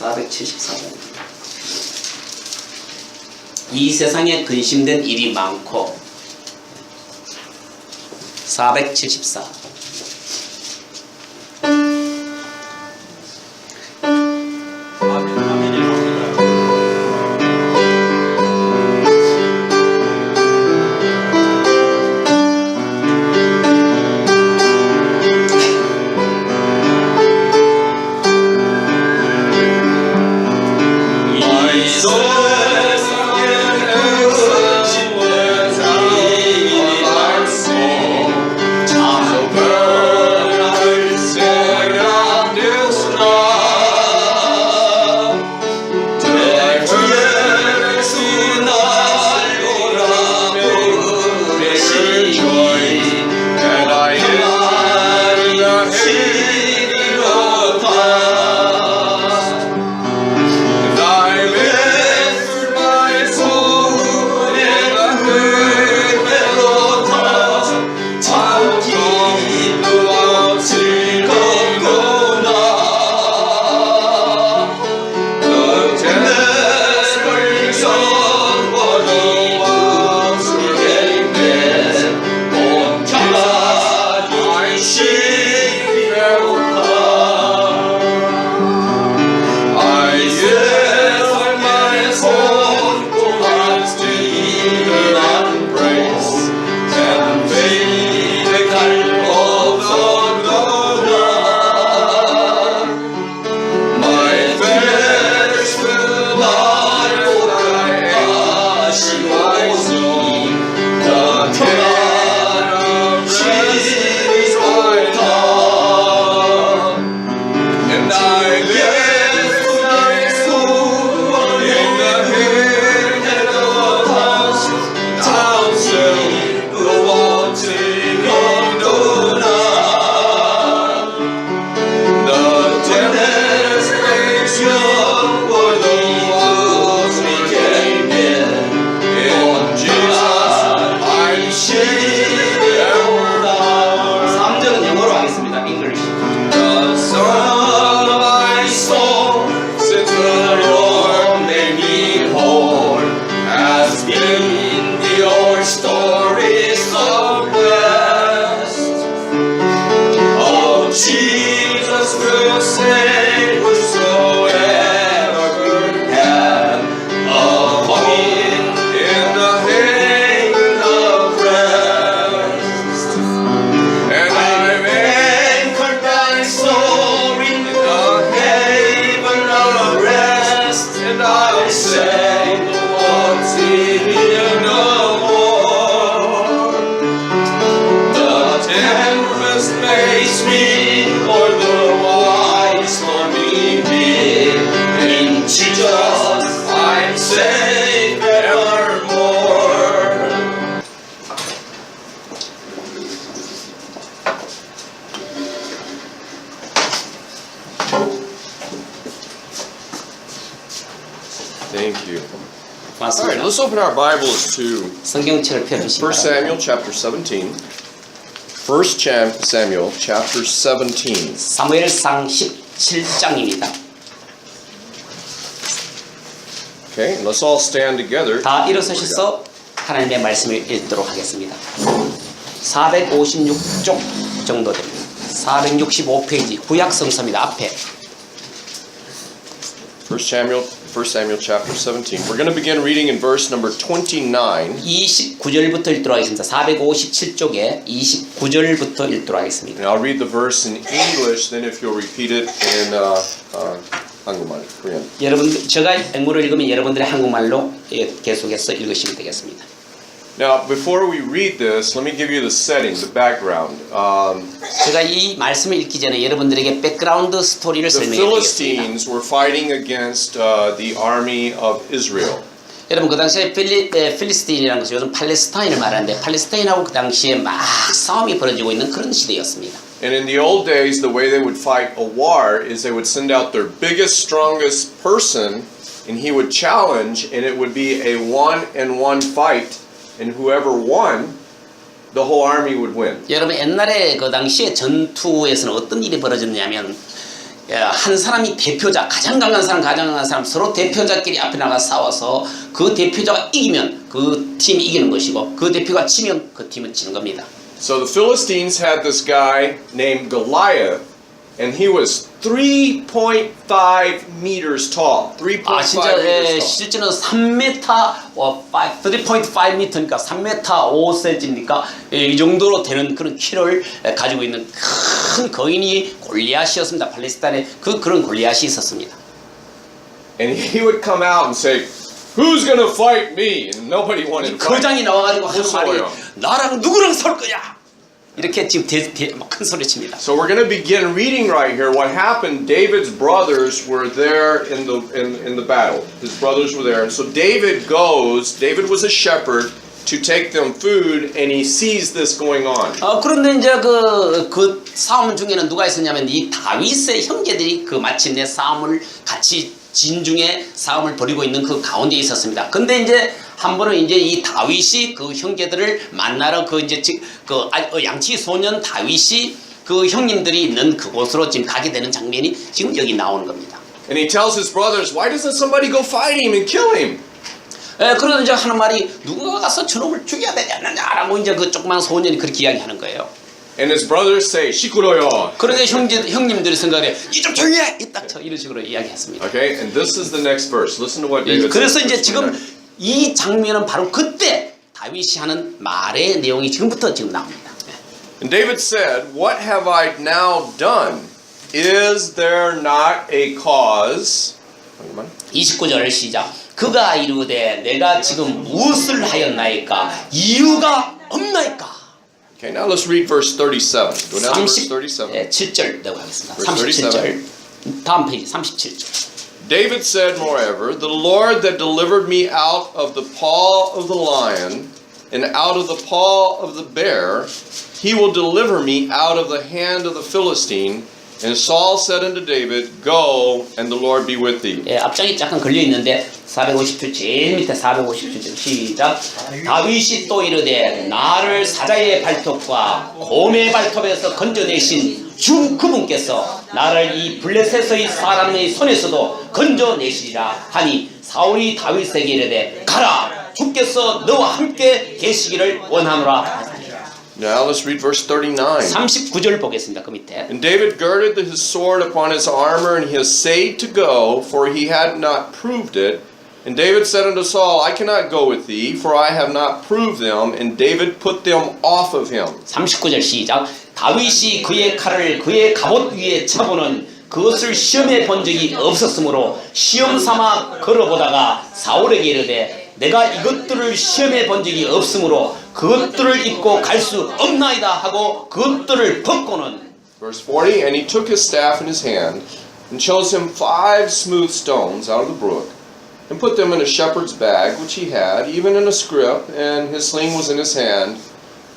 474번. 이 세상에 근심된 일이 많고 474. Thank you. All right, 맞습니다. let's open our Bibles to 성경책을 1 펴주시기 Samuel 바랍니다. chapter 17. 1 Samuel chapter 17. 사무엘상 17장입니다. Okay, and let's all stand together. 다 일어서셔서 하나님의 말씀을 읽도록 하겠습니다. 456쪽 정도 됩니다. 465페이지 구약 성서입니다. 앞에 1 Samuel chapter 17. We're going to begin reading in verse number 29. 29절부터 읽도록 하겠습니다. 457쪽에 29절부터 읽도록 하겠습니다. And I'll read the verse in English, then if you'll repeat it in 한국말, Korean. 여러분들 제가 영어로 읽으면 여러분들이 한국말로 계속해서 읽으시면 되겠습니다. Now, before we read this, let me give you the setting, the background. 제가 이 말씀을 읽기 전에 여러분들에게 백그라운드 스토리를 The 설명해 드리겠습니다. Philistines were fighting against the army of Israel. 여러분 그 당시에 필리스틴이라는 것은 요즘 팔레스타인을 말하는데 팔레스타인하고 그 당시에 막 싸움이 벌어지고 있는 그런 시대였습니다. And in the old days, the way they would fight a war is they would send out their biggest, strongest person, and he would challenge, and it would be a one-on-one fight, and whoever won, the whole army would win. 여러분 옛날에 그 당시에 전투에서는 어떤 일이 벌어졌냐면 한 사람이 대표자, 가장 강한 사람 서로 대표자끼리 앞에 나가 싸워서 그 대표자가 이기면 그 팀이 이기는 것이고 그 대표가 지면 그 팀은 지는 겁니다. So the Philistines had this guy named Goliath, and he was 3.5 meters tall. 3.5 진짜 meters tall. 실제는 3m, 3.5m니까 3m 5cm니까 이 정도로 되는 그런 키를 가지고 있는 큰 거인이 골리앗이었습니다. 팔레스타인에 그런 골리앗이 있었습니다. And he would come out and say, "Who's gonna fight me?" And nobody wanted to fight. 거장이 나와가지고 하는 말이 무서워요. 나랑 누구랑 설 거야? 이렇게 지금 큰 소리 칩니다. So we're going to begin reading right here. What happened? David's brothers were there in the battle. His brothers were there, and so David goes. David was a shepherd to take them food, and he sees this going on. 그런데 이제 그 싸움 중에는 누가 있었냐면 이 다윗의 형제들이 마침내 싸움을 같이 진중에 싸움을 벌이고 있는 그 가운데 있었습니다. 근데 이제 한 번은 이제 이 다윗이 그 형제들을 만나러 양치 소년 다윗이 그 형님들이 있는 그곳으로 지금 가게 되는 장면이 지금 여기 나오는 겁니다. And he tells his brothers, "Why doesn't somebody go fight him and kill him?" 그러다 이제 하는 말이 누군가 가서 저놈을 죽여야 되지 않느냐라고 이제 그 조그만 소년이 그렇게 이야기하는 거예요. And his brothers say, "시끄러요." 그런데 형님들이 생각해 이 좀 조용히 해! 딱 이런 식으로 이야기했습니다. Okay, and this is the next verse. Listen to what David says. 그래서 이제 지금 이 장면은 바로 그때 다윗이 하는 말의 내용이 지금부터 지금 나옵니다. And David said, "What have I now done? Is there not a cause?" 29절 시작. 그가 이르되 내가 지금 무엇을 하였나이까 이유가 없나이까. Okay, now let's read verse 37. Go down to verse 37. 37 내고 하겠습니다. Verse 37절 다음 페이지 37절. David said, moreover, "The Lord that delivered me out of the paw of the lion and out of the paw of the bear, he will deliver me out of the hand of the Philistine." And Saul said unto David, "Go, and the Lord be with thee." 앞장이 약간 걸려 있는데 450줄 제일 밑에 450줄 시작. 다윗이 또 이르되 나를 사자의 발톱과 곰의 발톱에서 건져내신 주 그분께서 나를 이 블레셋의 사람의 손에서도 건져내시리라 하니 사울이 다윗에게 이르되 가라 주께서 너와 함께 계시기를 원하노라. Now let's read verse 39. 39절 보겠습니다. 그 밑에. And David girded his sword upon his armor, and he essayed to go, for he had not proved it. And David said unto Saul, "I cannot go with thee, for I have not proved them." And David put them off of him. 39절 시작. 다윗이 그의 칼을 그의 갑옷 위에 차고는 그것을 시험해 본 적이 없었으므로 시험 삼아 걸어보다가 사울에게 이르되 내가 이것들을 시험해 본 적이 없으므로 그것들을 입고 갈 수 없나이다 하고 그것들을 벗고는. Verse 40, and he took his staff in his hand, and chose him 5 smooth stones out of the brook, and put them in a shepherd's bag which he had, even in a scrip, and his sling was in his hand,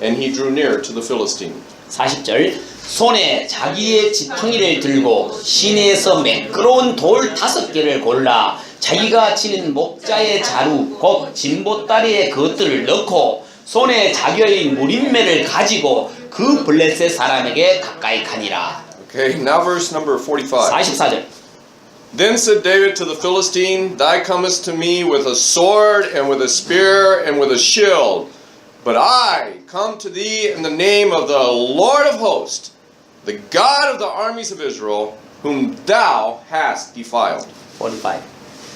and he drew near to the Philistine. 40절 손에 자기의 지팡이를 들고 시내에서 매끄러운 돌 5개를 골라 자기가 지닌 목자의 자루 곧 진보다리에 그것들을 넣고 손에 자기의 무림매를 가지고 그 블레셋 사람에게 가까이 가니라. Okay, now verse number 45. 44절. Then said David to the Philistine, "Thou comest to me with a sword and with a spear and with a shield, but I come to thee in the name of the Lord of hosts, the God of the armies of Israel, whom thou hast defiled."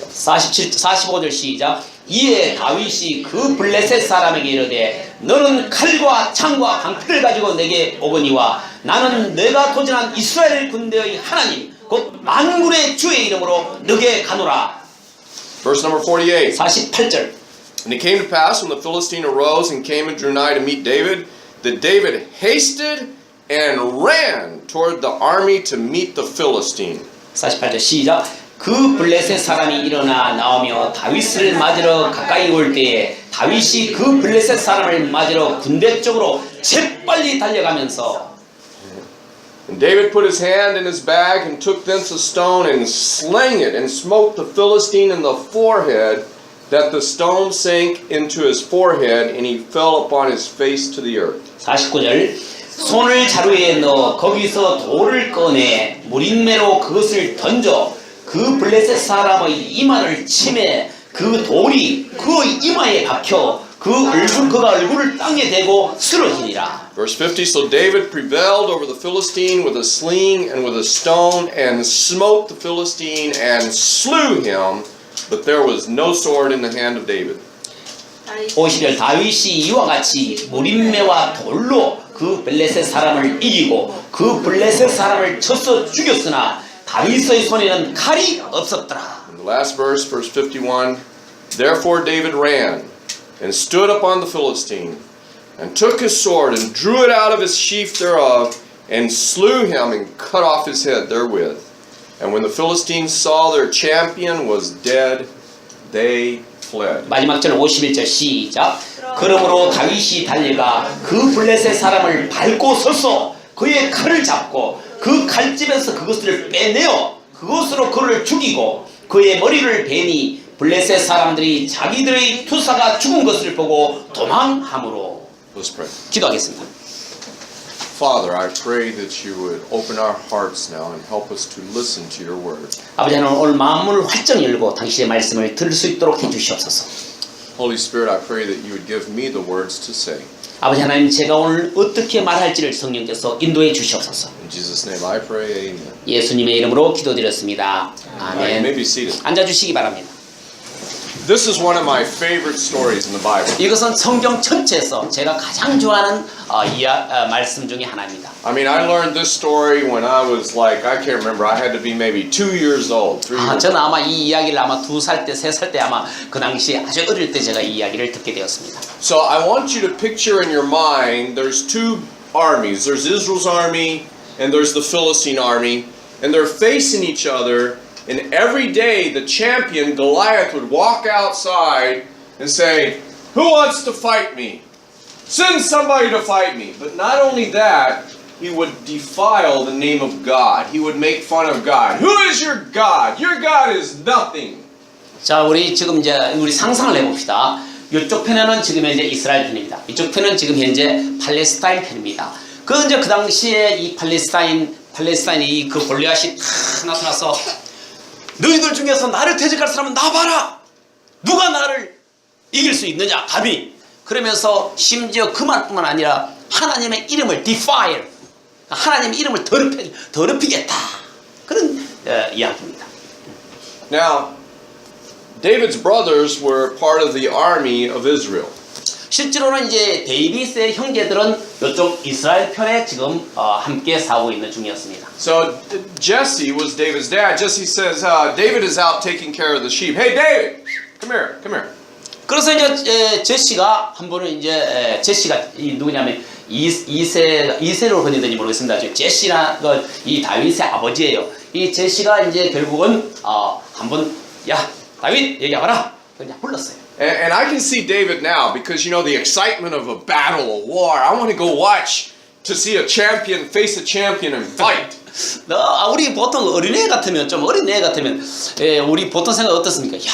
45절 시작. 이에 다윗이 그 블레셋 사람에게 이르되 너는 칼과 창과 방패를 가지고 내게 오거니와 나는 내가 도전한 이스라엘 군대의 하나님 곧 만군의 주의 이름으로 너게 가노라. Verse number 48. 48절. And it came to pass when the Philistine arose and came and drew nigh to meet David, that David hasted and ran toward the army to meet the Philistine. 48절 시작. 그 블레셋 사람이 일어나 나오며 다윗을 맞으러 가까이 올 때에 다윗이 그 블레셋 사람을 맞으러 군대 쪽으로 재빨리 달려가면서 And David put his hand in his bag and took thence a stone and slang it and smote the Philistine in the forehead, that the stone sank into his forehead and he fell upon his face to the earth. 49절 손을 자루에 넣어 거기서 돌을 꺼내 무린매로 그것을 던져 그 블레셋 사람의 이마를 치매 그 돌이 그 이마에 박혀 그가 얼굴을 땅에 대고 쓰러지니라. Verse 50, so David prevailed over the Philistine with a sling and with a stone and smote the Philistine and slew him, but there was no sword in the hand of David. 50절 다윗이 이와 같이 무린매와 돌로 그 블레셋 사람을 이기고 그 블레셋 사람을 쳐서 죽였으나 다윗의 손에는 칼이 없었더라. In the last verse, verse 51, therefore David ran and stood upon the Philistine and took his sword and drew it out of his sheath thereof and slew him and cut off his head therewith. And when the Philistines saw their champion was dead, they fled. 마지막 절 51절 시작. 그러므로 다윗이 달려가 그 블레셋 사람을 밟고 서서 그의 칼을 잡고 그 칼집에서 그것을 빼내어 그것으로 그를 죽이고 그의 머리를 베니 블레셋 사람들이 자기들의 투사가 죽은 것을 보고 도망함으로. Let's pray. 기도하겠습니다. Father, I pray that you would open our hearts now and help us to listen to your word. 아버지 하나님 오늘 마음을 활짝 열고 당신의 말씀을 들을 수 있도록 해주시옵소서. Holy Spirit, I pray that you would give me the words to say. 아버지 하나님 제가 오늘 어떻게 말할지를 성령께서 인도해 주시옵소서. In Jesus' name I pray, amen. 예수님의 이름으로 기도드렸습니다. You may 아멘. be seated. 앉아주시기 바랍니다. This is one of my favorite stories in the Bible. 이것은 성경 전체에서 제가 가장 좋아하는 말씀 중에 하나입니다. I mean, I learned this story when I was like, I can't remember, I had to be maybe 2 years old, 3 years old. 저는 아마 이 이야기를 아마 2살 때, 3살 때 아마 그 당시에 아주 어릴 때 제가 이 이야기를 듣게 되었습니다. So I want you to picture in your mind, there's two armies. There's Israel's army and there's the Philistine army. And they're facing each other. And every day the champion, Goliath, would walk outside and say, who wants to fight me? Send somebody to fight me. But not only that, he would defile the name of God. He would make fun of God. Who is your God? Your God is nothing. 자, 우리 지금 이제 우리 상상을 해봅시다. 이쪽 편에는 지금 현재 이스라엘 편입니다. 이쪽 편은 지금 현재 팔레스타인 편입니다. 이제 그 당시에 이 팔레스타인이 그 골리앗이 탁 나타나서 너희들 중에서 나를 대적할 사람은 나봐라. 누가 나를 이길 수 있느냐 감히. 그러면서 심지어 그만뿐만 아니라 하나님의 이름을 defile, 하나님의 이름을 더럽히겠다. 그런 이야기입니다. Now, David's brothers were part of the army of Israel. 실제로는 이제 데이빗의 형제들은 이쪽 이스라엘 편에 지금 함께 싸우고 있는 중이었습니다. So Jesse was David's dad. Jesse says, David is out taking care of the sheep. Hey, David, come here, come here. 그래서 이제 제시가 한 번은 이제 제시가 누구냐면 이세로 번역된지 모르겠습니다. 제시나 이 다윗의 아버지예요. 이 제시가 이제 결국은 한번 야 다윗 여기 와라 그냥 불렀어요. And I can see David now because you know the excitement of a battle, a war. I want to go watch to see a champion face a champion and fight. 우리 보통 어린애 같으면 우리 보통 생각 어떻습니까? 야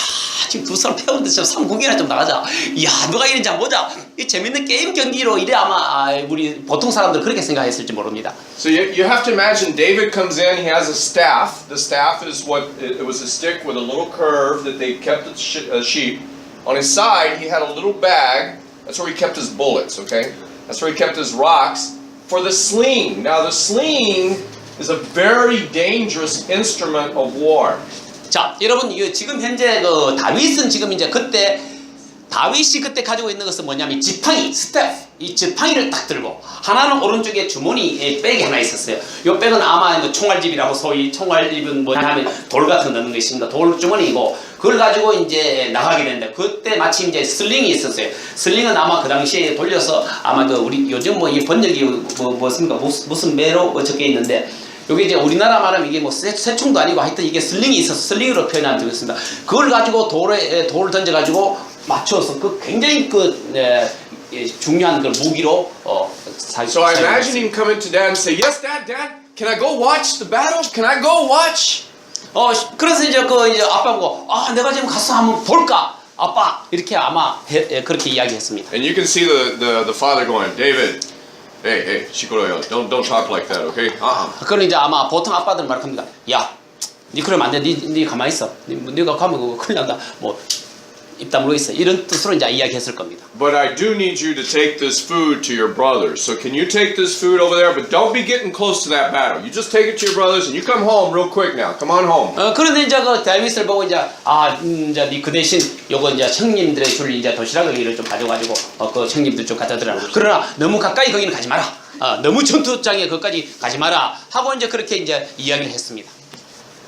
지금 두 사람 패는데 좀 3국이나 좀 나가자. 야 누가 이긴지 한번 보자. 이 재밌는 게임 경기로 이래 아마 우리 보통 사람들 그렇게 생각했을지 모릅니다. So you have to imagine David comes in. He has a staff. The staff is what it was a stick with a little curve that they kept the sheep. On his side, he had a little bag. That's where he kept his bullets. Okay, that's where he kept his rocks for the sling. Now the sling is a very dangerous instrument of war. 자, 여러분 지금 현재 그 다윗은 지금 이제 다윗이 그때 가지고 있는 것은 뭐냐면 지팡이, 스텝. 이 지팡이를 딱 들고 하나는 오른쪽에 주머니 백이 하나 있었어요. 이 백은 아마 총알집이라고 소위 총알집은 뭐냐면 돌 같은 거 넣는 것입니다. 돌 주머니이고 그걸 가지고 이제 나가게 되는데 그때 마침 이제 슬링이 있었어요. 슬링은 아마 그 당시에 돌려서 아마 그 우리 요즘 뭐 이 번역이 뭐습니까 무슨 매로 적혀 있는데. 여기 이제 우리나라 말하면 이게 뭐 새총도 아니고 하여튼 이게 슬링이 있어서 슬링으로 표현하면 되겠습니다. 그걸 가지고 돌을 던져가지고 맞춰서 그 굉장히 중요한 그 무기로 So I imagine him coming to dad and say, "Yes, dad, can I go watch the battle? Can I go watch?" 그래서 이제 이제 아빠 보고 내가 지금 가서 한번 볼까? 아빠 이렇게 아마 그렇게 이야기했습니다. And you can see the father going, "David, Hey, 시끄러요. Don't talk like that, okay? 그건 이제 아마 보통 아빠들은 말합니다. 야, 니 그러면 안 돼. 니 가만히 있어. 니가 가면 그거 큰일 난다. 뭐 입 다물고 있어. 이런 뜻으로 이제 이야기했을 겁니다. But I do need you to take this food to your brothers. So can you take this food over there? But don't be getting close to that battle. You just take it to your brothers and you come home real quick now. Come on home. 그런데 이제 그 다윗을 보고 이제 이제 니 그 대신 요거 이제 형님들의 줄 이제 도시락을 이를 좀 가져가지고 그 형님들 좀 갖다 드라. 그러나 너무 가까이 거기는 가지 마라. 너무 전투장에 거기까지 가지 마라 하고 이제 그렇게 이제 이야기를 했습니다.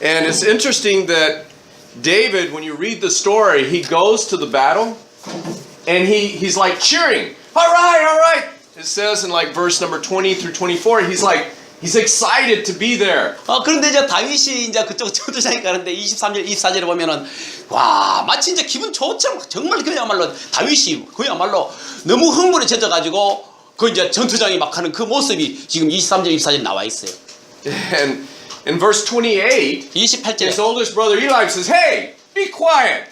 And it's interesting that David, when you read the story, he goes to the battle and he's like cheering. All right. It says in like verse number 20 through 24, he's excited to be there. 그런데 이제 다윗이 이제 그쪽 전투장에 가는데 23절, 24절에 보면은 와 마치 이제 기분 좋죠. 정말 그야말로 다윗이 그야말로 너무 흥분에 젖어가지고 그 이제 전투장에 막 하는 그 모습이 지금 23절, 24절에 나와 있어요. And in verse 28, 28절에 his oldest brother Eli says, "Hey, be quiet.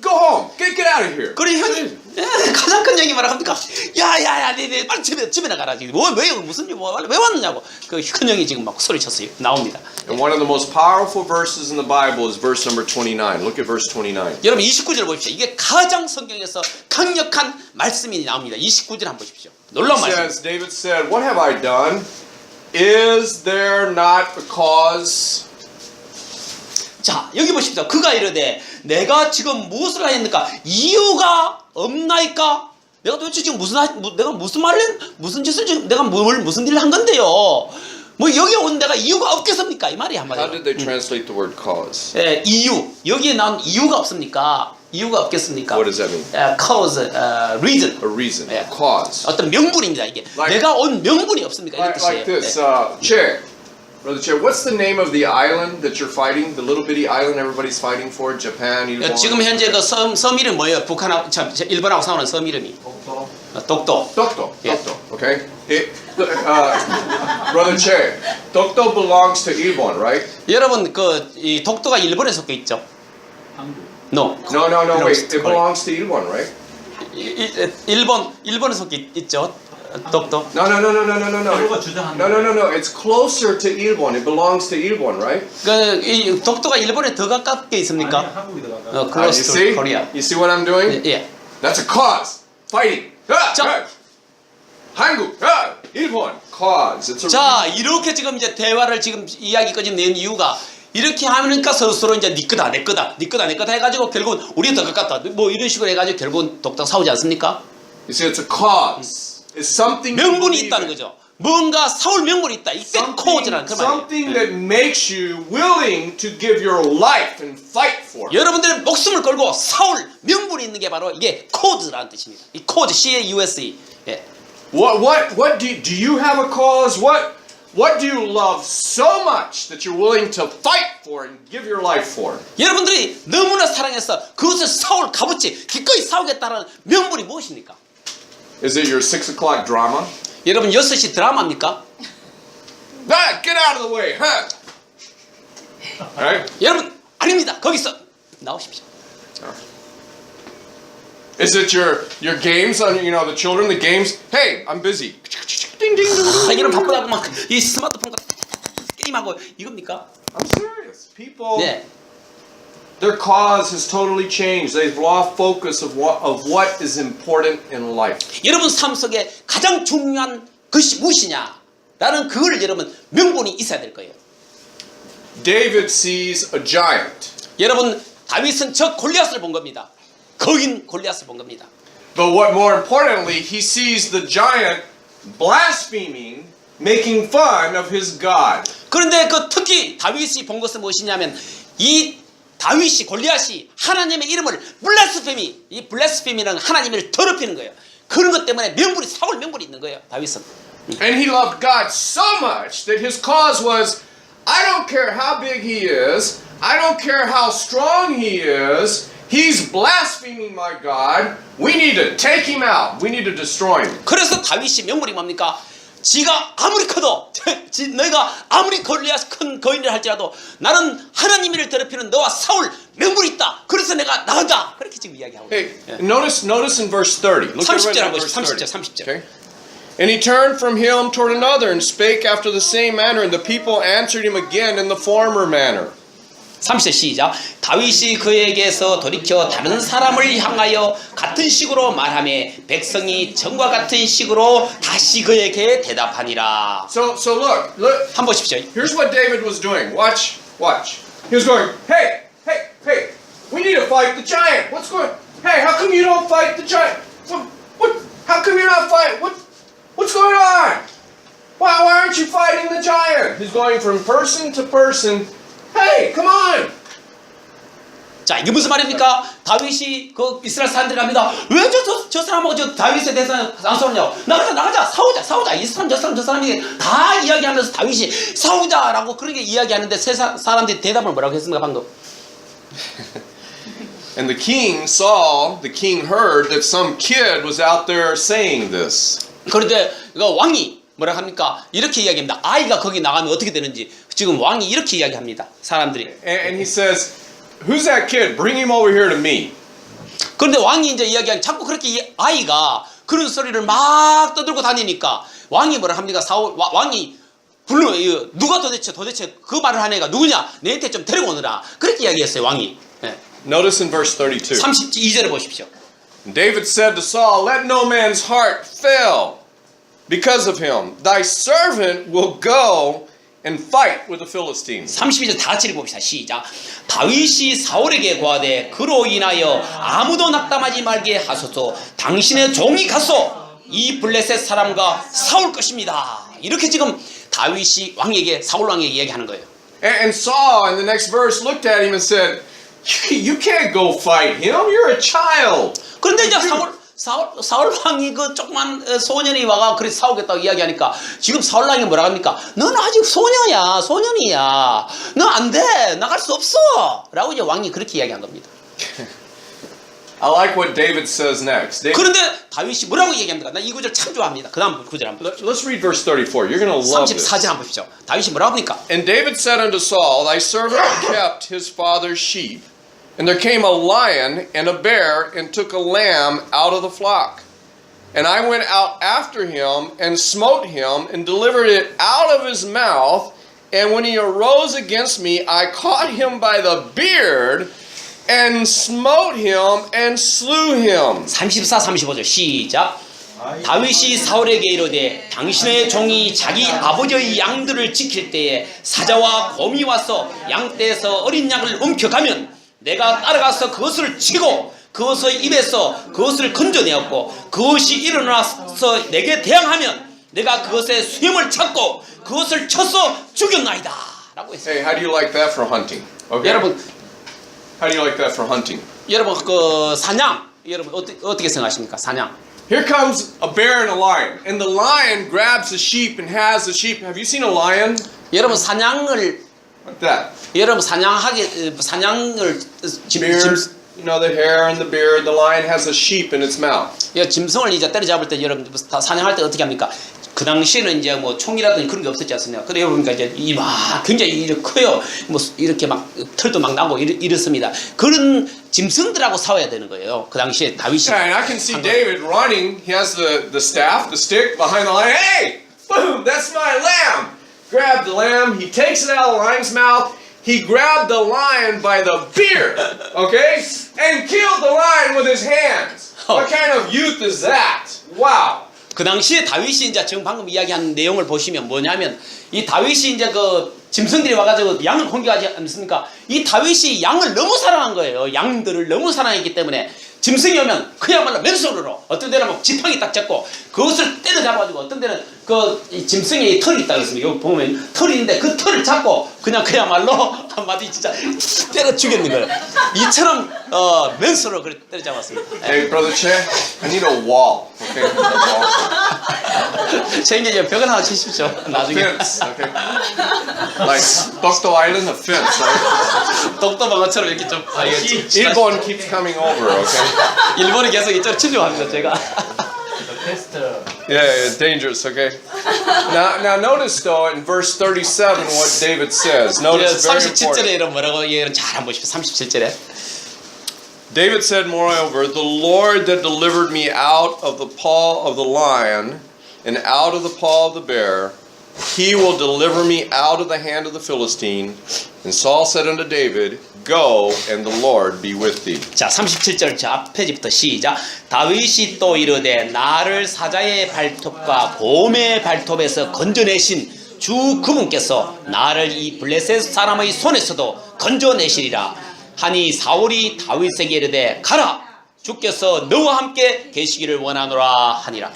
Go home. Get out of here." 그래 형이 가장 큰 형이 뭐라 합니까? 야야야, 네 빨리 집에 나가라. 지금 왜 무슨 왜 왔느냐고 그 큰 형이 지금 막 소리쳤어요. 나옵니다. And one of the most powerful verses in the Bible is verse number 29. Look at verse 29. 여러분 29절 보십시오. 이게 가장 성경에서 강력한 말씀이 나옵니다. 29절 한번 보십시오. 놀라운 말씀. David said, "What have I done? Is there not a cause?" 자 여기 보십시오. 그가 이르되 내가 지금 무엇을 하였는가? 이유가 없나이까? 내가 도대체 지금 내가 무슨 말을 무슨 짓을 지금 내가 무슨 일을 한 건데요? 뭐 여기 온 데가 이유가 없겠습니까? 이 말이 한마디로. How did they translate the word cause? 이유 여기에 나온 이유가 없습니까? 이유가 없겠습니까? What does that mean? Cause, reason. A reason, 예. a cause. 어떤 명분입니다 이게. 내가 온 명분이 없습니까? 이런 뜻이에요. Like this, Che, Brother Che, what's the name of the island that you're fighting? The little bitty island everybody's fighting for? Japan, Ilon? 지금 현재 그 섬 이름 뭐예요? 북한하고 일본하고 싸우는 섬 이름이. 독도. Dokdo. Yeah. Dokdo. Okay. Brother Che, Dokdo belongs to Ilbon, right? 여러분 이 독도가 일본에 속해 있죠? No. No. Belongs Wait, to it belongs to Ilbon, right? 일본에 속해 있죠? 독도. No. 일본가 주장하는 No. It's closer to Ilbon. It belongs to Ilbon, right? 이 독도가 일본에 더 가깝게 있습니까? 아니, 한국이 더 가까워. Close to Korea. You see what I'm doing? 예. That's a cause. Fighting. 자. 한국. 일본. Cause. It's a 자 이렇게 지금 이제 대화를 지금 이야기까지 낸 이유가 이렇게 하니까 서로 이제 네 거다 내 거다 해가지고 결국은 우리 더 가깝다 뭐 이런 식으로 해가지고 결국은 독당 싸우지 않습니까? You see, it's a cause. It's something. 명분이 있다는 거죠. 뭔가 싸울 명분이 있다. 이때 코어즈라는 그 말이에요. Something that makes you willing to give your life and fight for. 여러분들의 목숨을 걸고 싸울 명분이 있는 게 바로 이게 코어즈라는 뜻입니다. 이 코어즈 C-A-U-S-E. 예. What do you have a cause? What do you love so much that you're willing to fight for and give your life for? 여러분들이 너무나 사랑해서 그것을 싸울 값어치 기꺼이 싸우겠다는 명분이 무엇입니까? Is it your 6 o'clock drama? 여러분 6시 드라마입니까? Get out of the way, huh? Right? 여러분 아닙니다. 거기서 나오십시오. Is it your games on the children, the games? Hey, I'm busy. Ding ding ding. 이런 바쁘다고 막 이 스마트폰 게임하고 이겁니까? I'm serious. People, 네. their cause has totally changed. They've lost focus of what is important in life. 여러분 삶 속에 가장 중요한 것이 무엇이냐? 라는 그걸 여러분 명분이 있어야 될 거예요. David sees a giant. 여러분 다윗은 저 골리앗을 본 겁니다. 거인 골리앗을 본 겁니다. But what more importantly, he sees the giant blaspheming, making fun of his God. 그런데 그 특히 다윗이 본 것은 무엇이냐면 이 다윗이 골리앗이 하나님의 이름을 블라스페미, 이 블라스페미는 하나님을 더럽히는 거예요. 그런 것 때문에 싸울 명분이 있는 거예요. 다윗은. And he loved God so much that his cause was, I don't care how big he is, I don't care how strong he is, he's blaspheming my God, we need to take him out, we need to destroy him. 그래서 다윗이 명분이 뭡니까? 지가 아무리 커도 너희가 아무리 골리앗 큰 거인을 할지라도 나는 하나님을 더럽히는 너와 싸울 명분이 있다. 그래서 내가 나간다. 그렇게 지금 이야기하고 Hey, 있어요. notice in verse 30. Look at 30절 right 한번 verse 30절 30. 30절. Okay? And he turned from him toward another and spake after the same manner. And the people answered him again in the former manner. 30절 시작. 다윗이 그에게서 돌이켜 다른 사람을 향하여 같은 식으로 말하며 백성이 전과 같은 식으로 다시 그에게 대답하니라. So look. 한번 보십시오. Here's what David was doing. Watch. He was going, hey, we need to fight the giant. What's going? Hey, how come you don't fight the giant? What? How come you're not fighting? What's going on? Why aren't you fighting the giant? He's going from person to person. Hey, come on. 자, 이게 무슨 말입니까? 다윗이 그 이스라엘 사람들이 갑니다. 왜 저 사람하고 저 다윗에 대해서 안 싸우냐고. 나가자, 싸우자. 이 사람, 저 사람이 다 이야기하면서 다윗이 싸우자라고 그렇게 이야기하는데 사람들이 대답을 뭐라고 했습니까, 방금? And the king heard that some kid was out there saying this. 그런데 왕이 뭐라 합니까? 이렇게 이야기합니다. 아이가 거기 나가면 어떻게 되는지 지금 왕이 이렇게 이야기합니다. 사람들이. And he says, who's that kid? Bring him over here to me. 그런데 왕이 이제 이야기하는 자꾸 그렇게 아이가 그런 소리를 막 떠들고 다니니까 왕이 뭐라 합니까? 왕이 불러 누가 도대체 그 말을 하는 애가 누구냐? 내한테 좀 데리고 오느라 그렇게 이야기했어요. 왕이. 네. Notice in verse 32. 32절에 보십시오. David said to Saul, let no man's heart fail because of him. Thy servant will go and fight with the Philistines. 32절 다 같이 읽어봅시다. 시작. 다윗이 사울에게 고하되 그로 인하여 아무도 낙담하지 말게 하소서. 당신의 종이 가서 이 블레셋 사람과 싸울 것입니다. 이렇게 지금 다윗이 사울 왕에게 얘기하는 거예요. And Saul in the next verse looked at him and said, you can't go fight him. You're a child. 그런데 이제 사울 왕이 그 조그만 소년이 와가 그렇게 싸우겠다고 이야기하니까 지금 사울 왕이 뭐라 합니까? 너는 아직 소년이야. 너 안 돼. 나갈 수 없어. 라고 이제 왕이 그렇게 이야기한 겁니다. I like what David says next. 그런데 다윗이 뭐라고 얘기합니까? 나 이 구절 참 좋아합니다. 그 다음 구절 한번. Let's read verse 34. You're going to love this. 34절 한번 보십시오. 다윗이 뭐라고 합니까? And David said unto Saul, thy servant kept his father's sheep. And there came a lion and a bear and took a lamb out of the flock. And I went out after him and smote him and delivered it out of his mouth. And when he arose against me, I caught him by the beard and smote him and slew him. 34, 35절 시작. 다윗이 사울에게 이르되 당신의 종이 자기 아버지의 양들을 지킬 때에 사자와 곰이 와서 양떼에서 어린 양을 움켜가면 내가 따라가서 그것을 치고 그것의 입에서 그것을 건져내었고 그것이 일어나서 내게 대항하면 내가 그것의 수염을 찾고 그것을 쳐서 죽였나이다 라고 했어요. Hey, how do you like that for hunting? Okay. 여러분, How do you like that for hunting? 여러분 그 사냥 여러분 어떻게 생각하십니까? 사냥. Here comes a bear and a lion. And the lion grabs the sheep and has the sheep. Have you seen a lion? 여러분 사냥을 Like that. 여러분 사냥을 Beard, you know, the hair and the beard. The lion has a sheep in its mouth. 짐승을 이제 때려잡을 때 여러분 사냥할 때 어떻게 합니까? 그 당시에는 이제 뭐 총이라든지 그런 게 없었지 않습니까? 그래 보니까 이제 굉장히 이렇게 커요. 뭐 이렇게 막 털도 막 나고 이렇습니다. 그런 짐승들하고 싸워야 되는 거예요. 그 당시에 다윗이. Yeah, and I can see David running. He has the staff, the stick behind the lion. Hey, boom! That's my lamb. Grab the lamb. He takes it out of the lion's mouth. He grabbed the lion by the beard, okay, and killed the lion with his hands. What kind of youth is that? Wow. 그 당시에 다윗이 이제 지금 방금 이야기한 내용을 보시면 뭐냐면 이 다윗이 이제 그 짐승들이 와가지고 양을 공격하지 않습니까? 이 다윗이 양을 너무 사랑한 거예요. 양들을 너무 사랑했기 때문에 짐승이 오면 그야말로 맨손으로 어떤 데는 막 지팡이 딱 잡고 그것을 때려잡아가지고 어떤 데는 그 짐승의 털이 있다 그랬습니다. 여기 보면 털이 있는데 그 털을 잡고 그야말로 한마디 진짜 때려 죽였는 거예요. 이처럼 맨손으로 그렇게 때려잡았습니다. Hey, Brother Che, I need a wall. Okay, a wall. 제 벽을 하나 치십시오. 나중에. Fence. Okay. Like Dokdo Island, a fence, right? 독도방어처럼 이렇게 좀 Ilbon keeps coming over. Okay. 일본이 계속 이쪽으로 침략합니다. 제가. Yeah, dangerous. Okay. Now notice though in verse 37 what David says. Notice very 37절에 important. 이런 뭐라고 얘기를 잘 한번 보십시오. 37절에. David said, moreover, the Lord that delivered me out of the paw of the lion and out of the paw of the bear. He will deliver me out of the hand of the Philistine. And Saul said unto David, Go, and the Lord be with thee. 자, 37절 저 앞에부터 시작. 다윗이 또 이르되 나를 사자의 발톱과 곰의 발톱에서 건져내신 주 그분께서 나를 이 블레셋 사람의 손에서도 건져내시리라 하니 사울이 다윗에게 이르되 가라 주께서 너와 함께 계시기를 원하노라 하니라.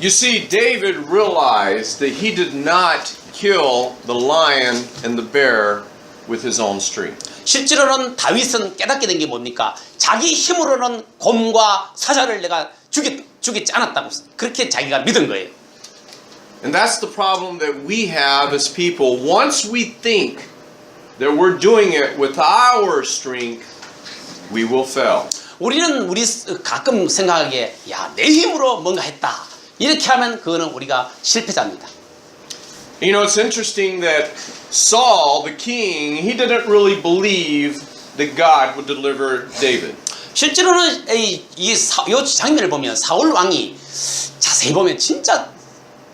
You see, David realized that he did not kill the lion and the bear with his own strength. 실제로는 다윗은 깨닫게 된 게 뭡니까? 자기 힘으로는 곰과 사자를 내가 죽이지 않았다고 그렇게 자기가 믿은 거예요. And that's the problem that we have as people. Once we think that we're doing it with our strength, we will fail. 우리는 가끔 생각하기에 야, 내 힘으로 뭔가 했다. 이렇게 하면 그거는 우리가 실패자입니다. You know, it's interesting that Saul, the king, he didn't really believe that God would deliver David. 실제로는 이 장면을 보면 사울 왕이 자세히 보면 진짜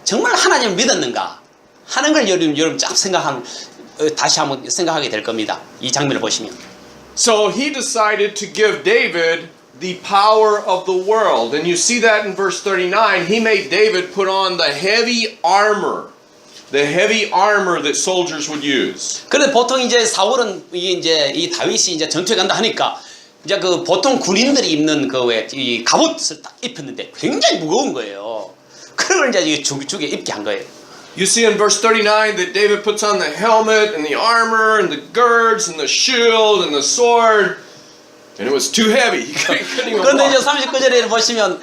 정말 하나님을 믿었는가 하는 걸 여러분 쫙 다시 한번 생각하게 될 겁니다. 이 장면을 보시면. So he decided to give David the power of the world. And you see that in verse 39. He made David put on the heavy armor that soldiers would use. 그런데 보통 이제 사울은 이 다윗이 이제 전투에 간다 하니까 이제 그 보통 군인들이 입는 이 갑옷을 딱 입혔는데 굉장히 무거운 거예요. 그걸 이제 죽에 입게 한 거예요. You see in verse 39 that David puts on the helmet and the armor and the girds and the shield and the sword. And it was too heavy. He couldn't even 그런데 이제 walk. 39절에 보시면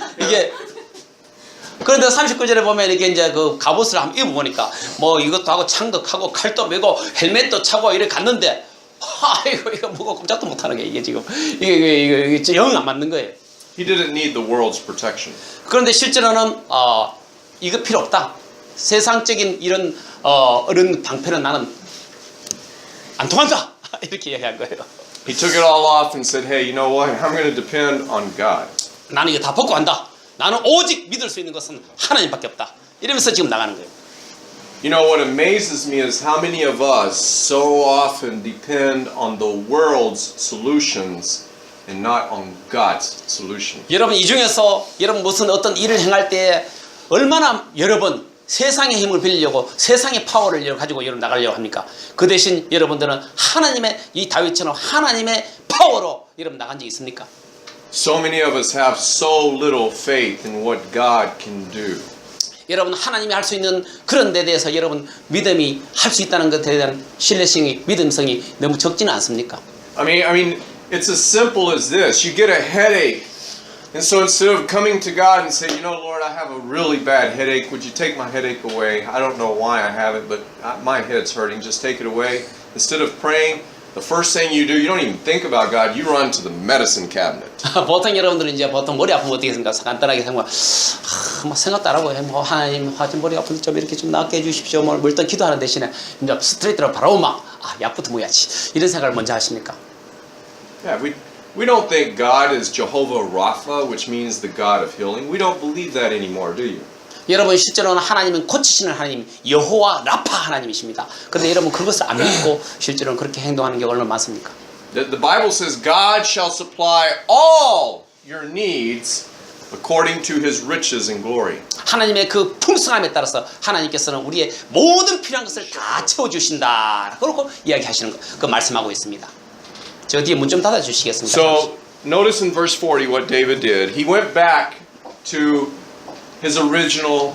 그런데 39절에 보면 이게 이제 그 갑옷을 한번 입어보니까 뭐 이것도 하고 창도 하고 칼도 메고 헬멧도 차고 이렇게 갔는데 이거 뭐가 꼼짝도 못하는 게 이게 지금 이게 영 안 맞는 거예요. He didn't need the world's protection. 그런데 실제로는 이거 필요 없다. 세상적인 이런 방패는 나는 안 통한다. 이렇게 얘기한 거예요. He took it all off and said, hey, you know what? I'm going to depend on God. 나는 이거 다 벗고 간다. 나는 오직 믿을 수 있는 것은 하나님밖에 없다. 이러면서 지금 나가는 거예요. You know, what amazes me is how many of us so often depend on the world's solutions and not on God's solution. 여러분 이 중에서 여러분 무슨 어떤 일을 행할 때 얼마나 여러분 세상의 힘을 빌리려고 세상의 파워를 가지고 여러분 나가려고 합니까? 그 대신 여러분들은 하나님의 이 다윗처럼 하나님의 파워로 여러분 나간 적 있습니까? So many of us have so little faith in what God can do. 여러분 하나님이 할 수 있는 그런 데 대해서 여러분 믿음이 할 수 있다는 것에 대한 신뢰성이 믿음성이 너무 적지는 않습니까? I mean, it's as simple as this. You get a headache. And so instead of coming to God and say, you know, Lord, I have a really bad headache. Would you take my headache away? I don't know why I have it, but my head's hurting. Just take it away. Instead of praying, the first thing you do, you don't even think about God. You run to the medicine cabinet. 보통 여러분들은 이제 보통 머리 아프면 어떻게 생각해요? 간단하게 생각하면 뭐 생각도 안 하고 뭐 하나님 좀 머리 아픈데 좀 이렇게 좀 낫게 해주십시오. 뭐 일단 기도하는 대신에 이제 스트레이트로 바로 막 약부터 먹어야지 이런 생각을 먼저 하십니까? Yeah, we don't think God is Jehovah Rapha, which means the God of healing. We don't believe that anymore, do you? 여러분 실제로는 하나님은 고치시는 하나님 여호와 라파 하나님이십니다. 그런데 여러분 그것을 안 믿고 실제로는 그렇게 행동하는 게 얼마나 많습니까? The Bible says God shall supply all your needs according to his riches and glory. 하나님의 그 풍성함에 따라서 하나님께서는 우리의 모든 필요한 것을 다 채워주신다. 그렇고 이야기하시는 거, 그 말씀하고 있습니다. 저 뒤에 문 좀 닫아주시겠습니까? So notice in verse 40 what David did. He went back to his original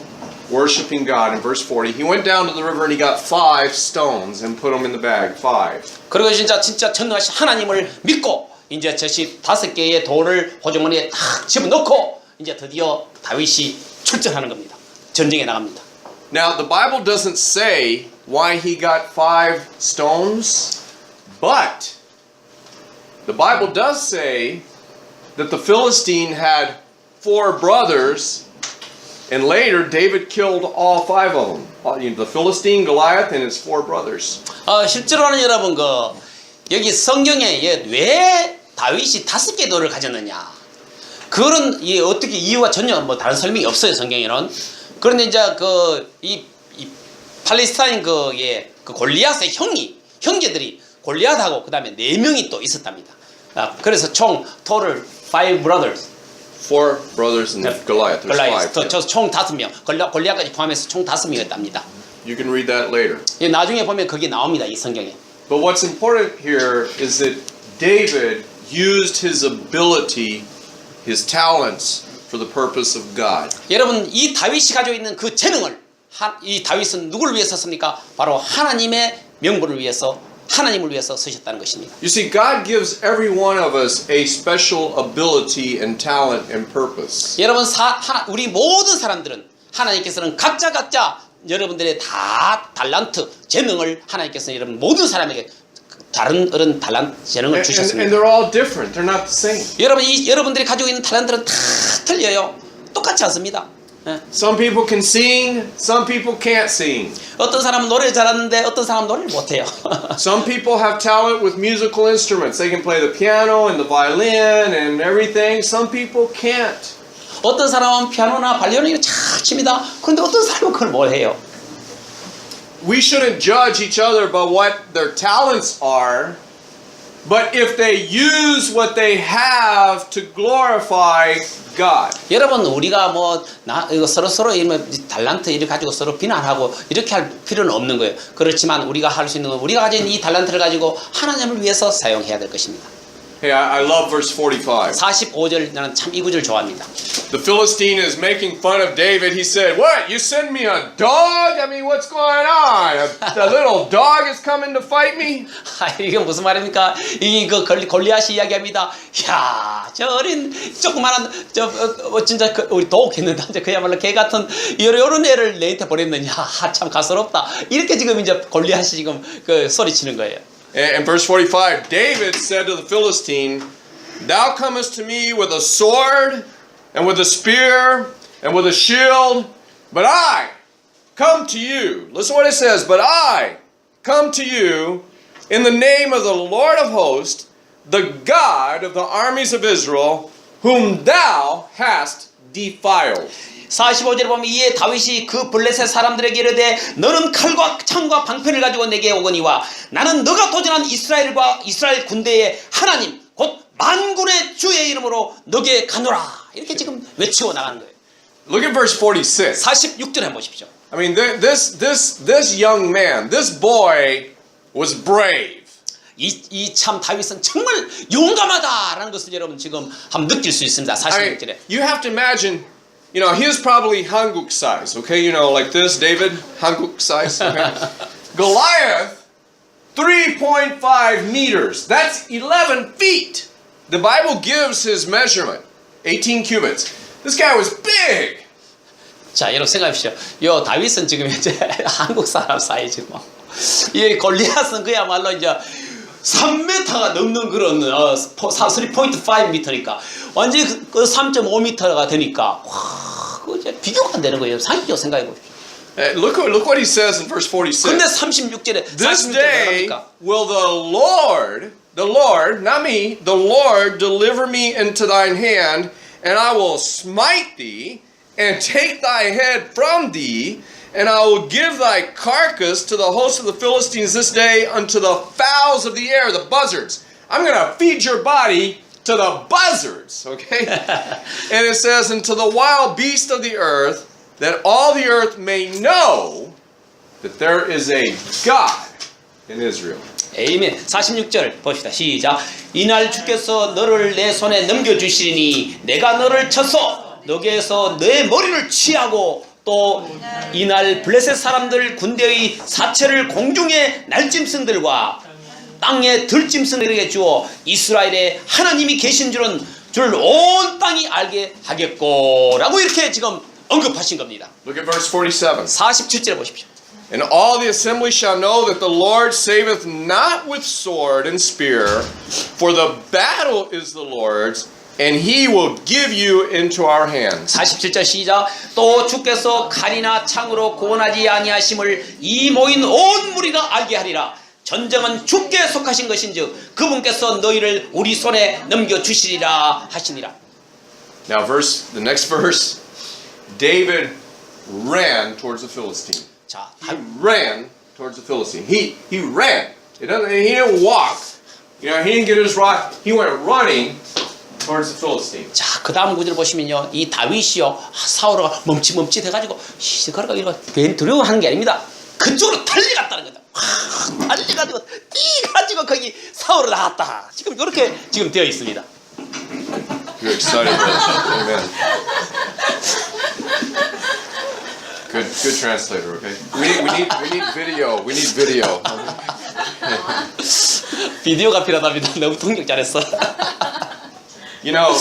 worshiping God in verse 40. He went down to the river and he got 5 stones and put them in the bag. 5. 그리고 진짜 전능하신 하나님을 믿고 이제 저시 5개의 돌을 호주머니에 딱 집어넣고 이제 드디어 다윗이 출전하는 겁니다. 전쟁에 나갑니다. Now the Bible doesn't say why he got 5 stones, but the Bible does say that the Philistine had 4 brothers, and later David killed all 5 of them. The Philistine, Goliath, and his 4 brothers. 실제로는 여러분 여기 성경에 왜 다윗이 5개 돌을 가졌느냐? 그런 어떻게 이유가 전혀 뭐 다른 설명이 없어요. 성경에는 그런데 이제 이 팔레스타인 그 골리앗의 형제들이 골리앗하고 그 다음에 4명이 또 있었답니다. 그래서 총 total 5 brothers. 4 brothers and Goliath. There's 골리앗 5. 총 5명. 골리앗까지 포함해서 총 5명이었답니다. You can read that later. 나중에 보면 그게 나옵니다. 이 성경에. But what's important here is that David used his ability, his talents for the purpose of God. 여러분 이 다윗이 가지고 있는 그 재능을 이 다윗은 누구를 위해서 썼습니까? 바로 하나님의 명분을 위해서 하나님을 위해서 쓰셨다는 것입니다. You see, God gives every one of us a special ability and talent and purpose. 여러분 우리 모든 사람들은 하나님께서는 각자 여러분들의 다 달란트 재능을 하나님께서는 여러분 모든 사람에게 다른 달란트 재능을 And 주셨습니다. they're all different. They're not the same. 여러분들이 가지고 있는 탤런트는 다 틀려요. 똑같지 않습니다. Some people can sing, some people can't sing. 어떤 사람은 노래 잘하는데 어떤 사람은 노래를 못해요. Some people have talent with musical instruments. They can play the piano and the violin and everything. Some people can't. 어떤 사람은 피아노나 발리오니를 잘 칩니다. 그런데 어떤 사람은 그걸 못해요. We shouldn't judge each other by what their talents are, but if they use what they have to glorify God. 여러분 우리가 이거 서로 달란트 이렇게 가지고 서로 비난하고 이렇게 할 필요는 없는 거예요. 그렇지만 우리가 할 수 있는 건 우리가 가진 이 달란트를 가지고 하나님을 위해서 사용해야 될 것입니다. Hey, I love verse 45. 45절 나는 참 이 구절 좋아합니다. The Philistine is making fun of David. He said, "What? You send me a dog? I mean, what's going on? A little dog is coming to fight me?" 이게 무슨 말입니까? 이거 골리앗이 이야기합니다. 야, 저 어린 조그만한 진짜 우리 도옥했는데 그야말로 개 같은 이런 애를 내한테 보냈느냐? 참 가스럽다. 이렇게 지금 이제 골리앗이 지금 소리치는 거예요. And verse 45, David said to the Philistine, "Thou comest to me with a sword and with a spear and with a shield, but I come to you." Listen what it says, "But I come to you in the name of the Lord of hosts, the God of the armies of Israel, whom thou hast defiled." 45절에 보면 이에 다윗이 그 블레셋 사람들에게 이르되 너는 칼과 창과 방패를 가지고 내게 오거니와 나는 너가 도전한 이스라엘 군대의 하나님 곧 만군의 주의 이름으로 너게 가노라. 이렇게 지금 외치고 나가는 거예요. Look at verse 46. 46절에 보십시오. I mean, this young man, this boy was brave. 이 참 다윗은 정말 용감하다라는 것을 여러분 지금 한번 느낄 수 있습니다. 46절에. You have to imagine, you know, he is probably Hanguk size, okay? You know, like this, David, Hanguk size. Okay? Goliath, 3.5 meters. That's 11 feet. The Bible gives his measurement, 18 cubits. This guy was big. 자, 여러분 생각하십시오. 요 다윗은 지금 현재 한국 사람 사이즈 이 골리앗은 그야말로 이제 3m가 넘는 그런 3.5m니까 완전히 3.5m가 되니까 와, 그 이제 비교가 안 되는 거예요. 상식적으로 생각해 보십시오. Look what he says in verse 46. 근데 36절에 This day will the Lord, not me, the Lord deliver me into thine hand, and I will smite thee, and take thy head from thee, and I will give thy carcass to the host of the Philistines this day unto the fowls of the air, the buzzards. I'm going to feed your body to the buzzards, okay? And it says, and to the wild beasts of the earth, that all the earth may know that there is a God in Israel. 에이멘. 46절 봅시다. 시작. 이날 주께서 너를 내 손에 넘겨주시리니 내가 너를 쳐서 너게서 내 머리를 취하고 또 이날 블레셋 사람들 군대의 사체를 공중의 날짐승들과 땅의 들짐승들에게 주어 이스라엘에 하나님이 계신 줄은 온 땅이 알게 하겠고 라고 이렇게 지금 언급하신 겁니다. Look at verse 47. 47절에 보십시오. And all the assembly shall know that the Lord saveth not with sword and spear, for the battle is the Lord's, and he will give you into our hands. 47절 시작. 또 주께서 칼이나 창으로 구원하지 아니하심을 이 모인 온 무리가 알게 하리라. 전쟁은 주께 속하신 것인즉 그분께서 너희를 우리 손에 넘겨주시리라 하시니라. Now the next verse, David ran towards the Philistine. 자, He ran towards the Philistine. He ran. He didn't walk. You know, he didn't get his rock. He went running towards the Philistine. 자, 그 다음 구절 보시면요, 이 다윗이요, 사울가 멈칫멈칫 해가지고 걸어가 이거 괜히 두려워하는 게 아닙니다. 그쪽으로 달려갔다는 거다. 달려가지고 뛰가지고 거기 사울을 낳았다. 지금 이렇게 지금 되어 있습니다. You're excited, brother. Amen. Good translator. Okay. We need video. We need video. 비디오가 필요하답니다. 너무 통역 잘했어. You know,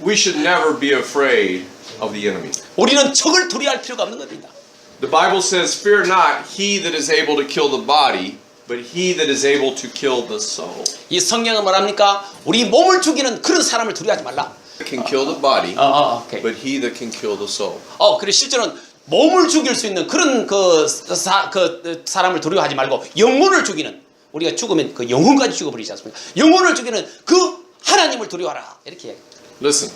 we should never be afraid of the enemy. 우리는 적을 두려워할 필요가 없는 겁니다. The Bible says, "Fear not he that is able to kill the body, but he that is able to kill the soul." 이 성경은 뭐랍니까? 우리 몸을 죽이는 그런 사람을 두려워하지 말라. Can kill the body, 오케이. but he that can kill the soul. 그래 실제로는 몸을 죽일 수 있는 그런 그 사람을 두려워하지 말고 영혼을 죽이는, 우리가 죽으면 그 영혼까지 죽어버리지 않습니까? 영혼을 죽이는 그 하나님을 두려워하라. 이렇게 얘기해요. Listen,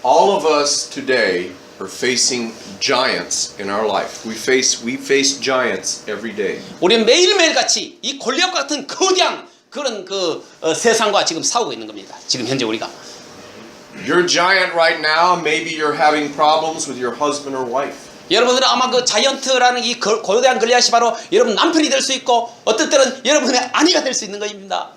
all of us today are facing giants in our life. We face giants every day. 우리는 매일매일 같이 이 골리앗과 같은 거대한 그런 세상과 지금 싸우고 있는 겁니다. 지금 현재 우리가. Your giant right now, maybe you're having problems with your husband or wife. 여러분들은 아마 그 자이언트라는 이 거대한 골리앗이 바로 여러분 남편이 될 수 있고 어떤 때는 여러분의 아내가 될 수 있는 것입니다.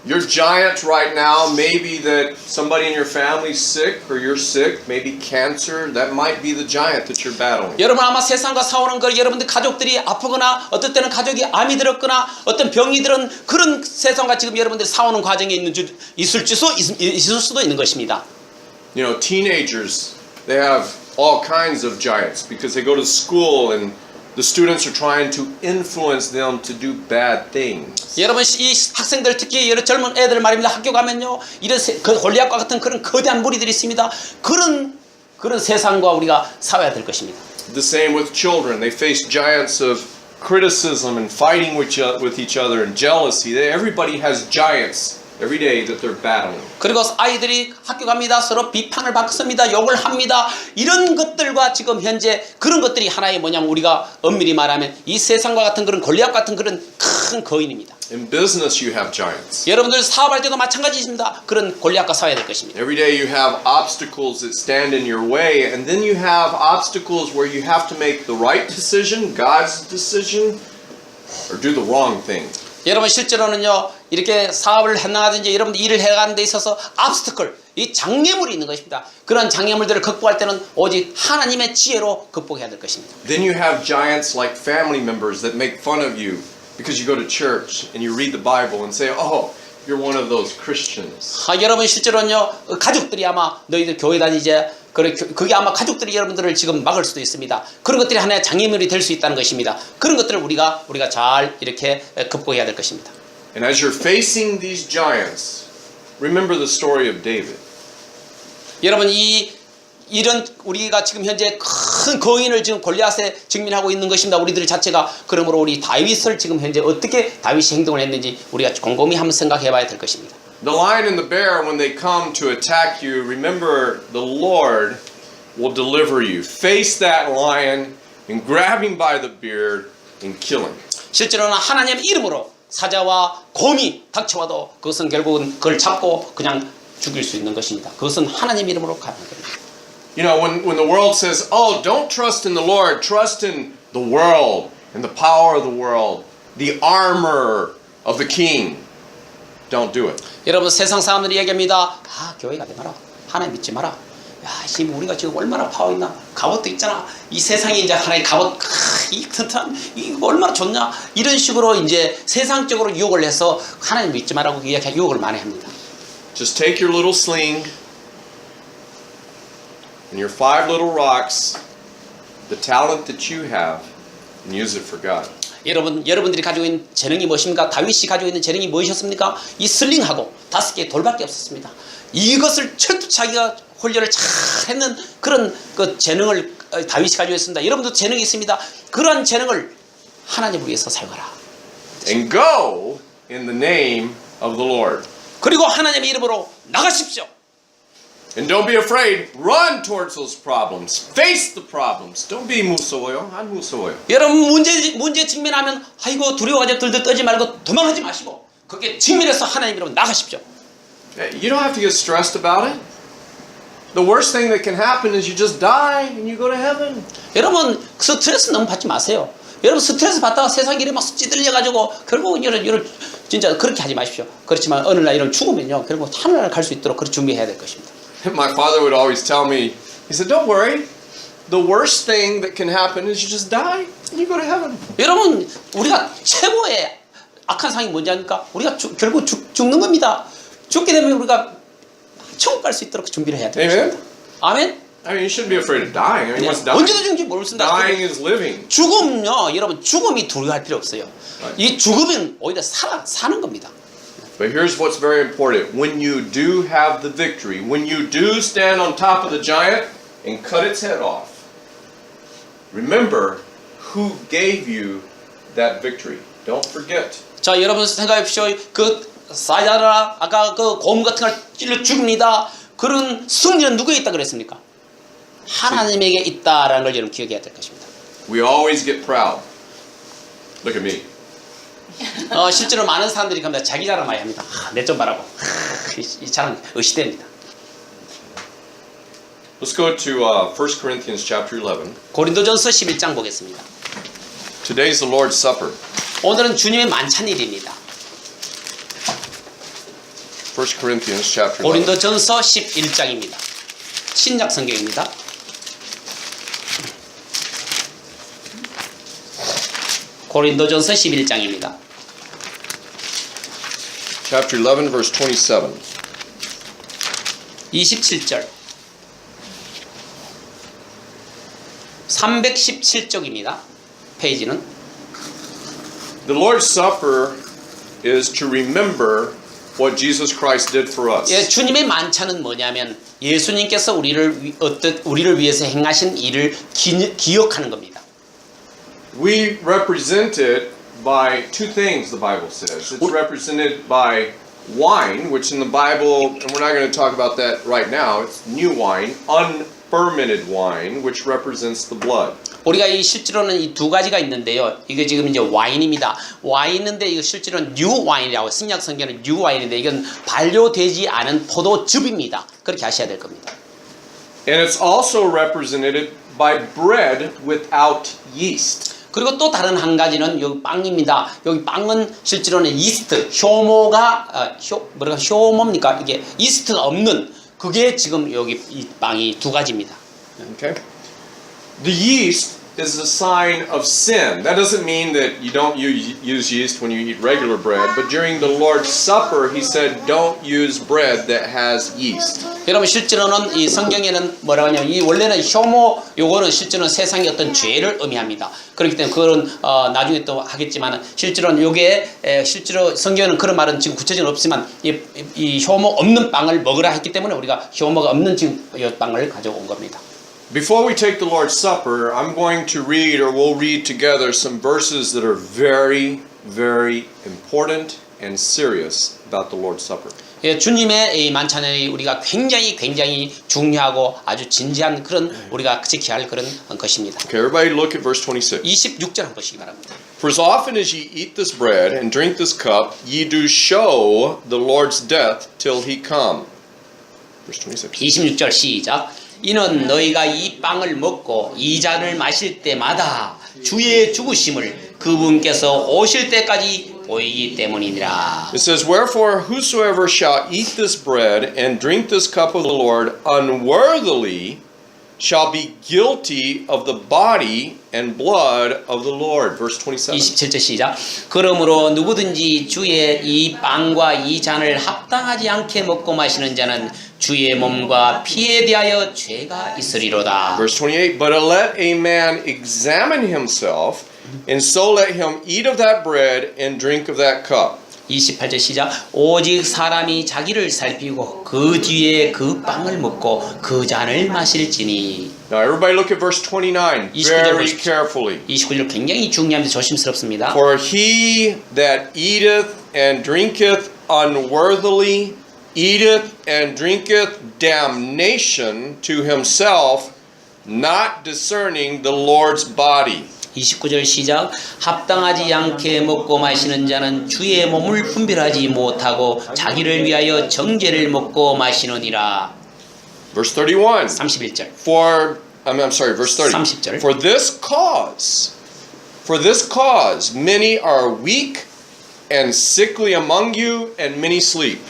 Your giant right now, maybe that somebody in your family's sick or you're sick, maybe cancer, that might be the giant that you're battling. 여러분 아마 세상과 싸우는 거, 여러분들 가족들이 아프거나 어떤 때는 가족이 암이 들었거나 어떤 병이 들은 그런 세상과 지금 여러분들이 싸우는 과정에 있을 수도 있는 것입니다. You know, teenagers, they have all kinds of giants because they go to school and the students are trying to influence them to do bad things. 여러분 이 학생들 특히 여러 젊은 애들 말입니다. 학교 가면요 이런 골리앗과 같은 그런 거대한 무리들이 있습니다. 그런 세상과 우리가 싸워야 될 것입니다. The same with children. They face giants of criticism and fighting with each other and jealousy. Everybody has giants every day that they're battling. 그리고 아이들이 학교 갑니다. 서로 비판을 받습니다. 욕을 합니다. 이런 것들과 지금 현재 그런 것들이 하나의 뭐냐면 우리가 엄밀히 말하면 이 세상과 같은 그런 골리앗 같은 그런 큰 거인입니다. In business you have giants. 여러분들 사업할 때도 마찬가지입니다. 그런 골리앗과 싸워야 될 것입니다. Every day you have obstacles that stand in your way, and then you have obstacles where you have to make the right decision, God's decision, or do the wrong thing. 여러분 실제로는요 이렇게 사업을 해나가든지 여러분들 일을 해가는 데 있어서 obstacle, 이 장애물이 있는 것입니다. 그런 장애물들을 극복할 때는 오직 하나님의 지혜로 극복해야 될 것입니다. Then you have giants like family members that make fun of you because you go to church and you read the Bible and say, "Oh, you're one of those Christians." 여러분 실제로는요 가족들이 아마 너희들 교회 다니지 그게 아마 가족들이 여러분들을 지금 막을 수도 있습니다. 그런 것들이 하나의 장애물이 될 수 있다는 것입니다. 그런 것들을 우리가 잘 이렇게 극복해야 될 것입니다. And as you're facing these giants, remember the story of David. 여러분 이런 우리가 지금 현재 큰 거인을 지금 골리앗에 직면하고 있는 것입니다. 우리들 자체가 그러므로 우리 다윗을 지금 현재 어떻게 다윗이 행동을 했는지 우리가 곰곰이 한번 생각해봐야 될 것입니다. The lion and the bear, when they come to attack you, remember the Lord will deliver you. Face that lion and grab him by the beard and kill him. 실제로는 하나님의 이름으로 사자와 곰이 닥쳐와도 그것은 결국은 그걸 잡고 그냥 죽일 수 있는 것입니다. 그것은 하나님 이름으로 가는 겁니다. You know, when the world says, "Oh, don't trust in the Lord, trust in the world and the power of the world, the armor of the king," don't do it. 여러분 세상 사람들이 얘기합니다. 교회 가지 마라. 하나님 믿지 마라. 지금 우리가 지금 얼마나 파워 있나. 갑옷도 있잖아. 이 세상에 이제 하나의 갑옷, 이 튼튼한, 이거 얼마나 좋냐. 이런 식으로 이제 세상적으로 유혹을 해서 하나님 믿지 마라고 유혹을 많이 합니다. Just take your little sling and your 5 little rocks, the talent that you have, and use it for God. 여러분들이 가지고 있는 재능이 무엇입니까? 다윗이 가지고 있는 재능이 무엇이었습니까? 이 슬링하고 5개의 돌밖에 없었습니다. 이것을 철두차기가 훈련을 잘 했는 그런 그 재능을 다윗이 가지고 있습니다. 여러분도 재능이 있습니다. 그러한 재능을 하나님을 위해서 사용하라. And go in the name of the Lord. 그리고 하나님의 이름으로 나가십시오. And don't be afraid. Run towards those problems. Face the problems. Don't be 무서워요. 안 무서워요. 여러분 문제 직면하면 아이고 두려워가지고 들들 떨지 말고 도망하지 마시고 그게 직면해서 하나님으로 나가십시오. You don't have to get stressed about it. The worst thing that can happen is you just die and you go to heaven. 여러분 스트레스 너무 받지 마세요. 여러분 스트레스 받다가 세상 일에 막 찌들려가지고 결국 이런 진짜 그렇게 하지 마십시오. 그렇지만 어느 날 이런 죽으면요 결국 하늘나라 갈 수 있도록 그렇게 준비해야 될 것입니다. My father would always tell me, he said, don't worry. The worst thing that can happen is you just die and you go to heaven. 여러분 우리가 최고의 악한 상이 뭔지 아닙니까? 우리가 결국 죽는 겁니다. 죽게 되면 우리가 천국 갈 수 있도록 준비를 해야 돼요. Amen? 아멘. I mean, you shouldn't be afraid of dying. I mean, what's dying? 언제도 죽는지 모르겠습니다. Dying is living. 죽음요, 여러분 죽음이 두려워할 필요 없어요. 이 죽음은 오히려 사는 겁니다. But here's what's very important. When you do have the victory, when you do stand on top of the giant and cut its head off, remember who gave you that victory. Don't forget. 자, 여러분 생각해 보십시오. 그 사자라 아까 그 곰 같은 걸 찔러 죽입니다. 그런 승리는 누구에 있다 그랬습니까? 하나님에게 있다라는 걸 여러분 기억해야 될 것입니다. We always get proud. Look at me. 실제로 많은 사람들이 갑니다. 자기 자랑 많이 합니다. 내 좀 바라고. 이 자랑 의시됩니다. Let's go to 1 Corinthians chapter 11. 고린도전서 11장 보겠습니다. Today's the Lord's Supper. 오늘은 주님의 만찬일입니다. 1 Corinthians chapter 11. 고린도전서 11장입니다. 신약 성경입니다. 고린도전서 11장입니다. Chapter 11 verse 27. 27절 317쪽입니다. 페이지는 The Lord's Supper is to remember what Jesus Christ did for us. 예, 주님의 만찬은 뭐냐면 예수님께서 우리를 위해서 행하신 일을 기억하는 겁니다. We represent it by two things, the Bible says. It's represented by wine, which in the Bible, and we're not going to talk about that right now, it's new wine, unfermented wine, which represents the blood. 우리가 이 실제로는 이 두 가지가 있는데요. 이게 지금 이제 와인입니다. 와인인데 이거 실제로는 뉴 와인이라고 신약 성경은 뉴 와인인데 이건 발효되지 않은 포도즙입니다. 그렇게 아셔야 될 겁니다. And it's also represented by bread without yeast. 그리고 또 다른 한 가지는 여기 빵입니다. 여기 빵은 실제로는 이스트, 효모가 효모입니까? 이게 이스트가 없는 그게 지금 여기 이 빵이 두 가지입니다. Okay? The yeast is a sign of sin. That doesn't mean that you don't use yeast when you eat regular bread, but during the Lord's Supper, he said, don't use bread that has yeast. 여러분 실제로는 이 성경에는 뭐라고 하냐면 이 원래는 효모 요거는 실제로는 세상의 어떤 죄를 의미합니다. 그렇기 때문에 그거는 나중에 또 하겠지만 실제로는 요게 실제로 성경에는 그런 말은 지금 구체적으로 없지만 이 효모 없는 빵을 먹으라 했기 때문에 우리가 효모가 없는 지금 이 빵을 가져온 겁니다. Before we take the Lord's Supper, I'm going to read, or we'll read together, some verses that are very, very important and serious about the Lord's Supper. 예, 주님의 이 만찬이 우리가 굉장히 중요하고 아주 진지한 그런 우리가 지켜야 할 그런 것입니다. Okay, everybody look at verse 26. 26절 한번 보시기 바랍니다. For as often as ye eat this bread and drink this cup, ye do show the Lord's death till he come. Verse 26. 26절 시작. 이는 너희가 이 빵을 먹고 이 잔을 마실 때마다 주의 죽으심을 그분께서 오실 때까지 보이기 때문이니라. It says, wherefore whosoever shall eat this bread and drink this cup of the Lord unworthily shall be guilty of the body and blood of the Lord. Verse 27. 27절 시작. 그러므로 누구든지 주의 이 빵과 이 잔을 합당하지 않게 먹고 마시는 자는 주의 몸과 피에 대하여 죄가 있으리로다. Verse 28. But let a man examine himself, and so let him eat of that bread and drink of that cup. 28절 시작. 오직 사람이 자기를 살피고 그 뒤에 그 빵을 먹고 그 잔을 마실지니. Now everybody look at verse 29 very carefully. 29절 굉장히 중요합니다. 조심스럽습니다. For he that eateth and drinketh unworthily eateth and drinketh damnation to himself, not discerning the Lord's body. 29절 시작. 합당하지 않게 먹고 마시는 자는 주의 몸을 분별하지 못하고 자기를 위하여 정죄를 먹고 마시느니라. Verse 31. 31절. I'm sorry, verse 30. 30절. For this cause, many are weak and sickly among you, and many sleep.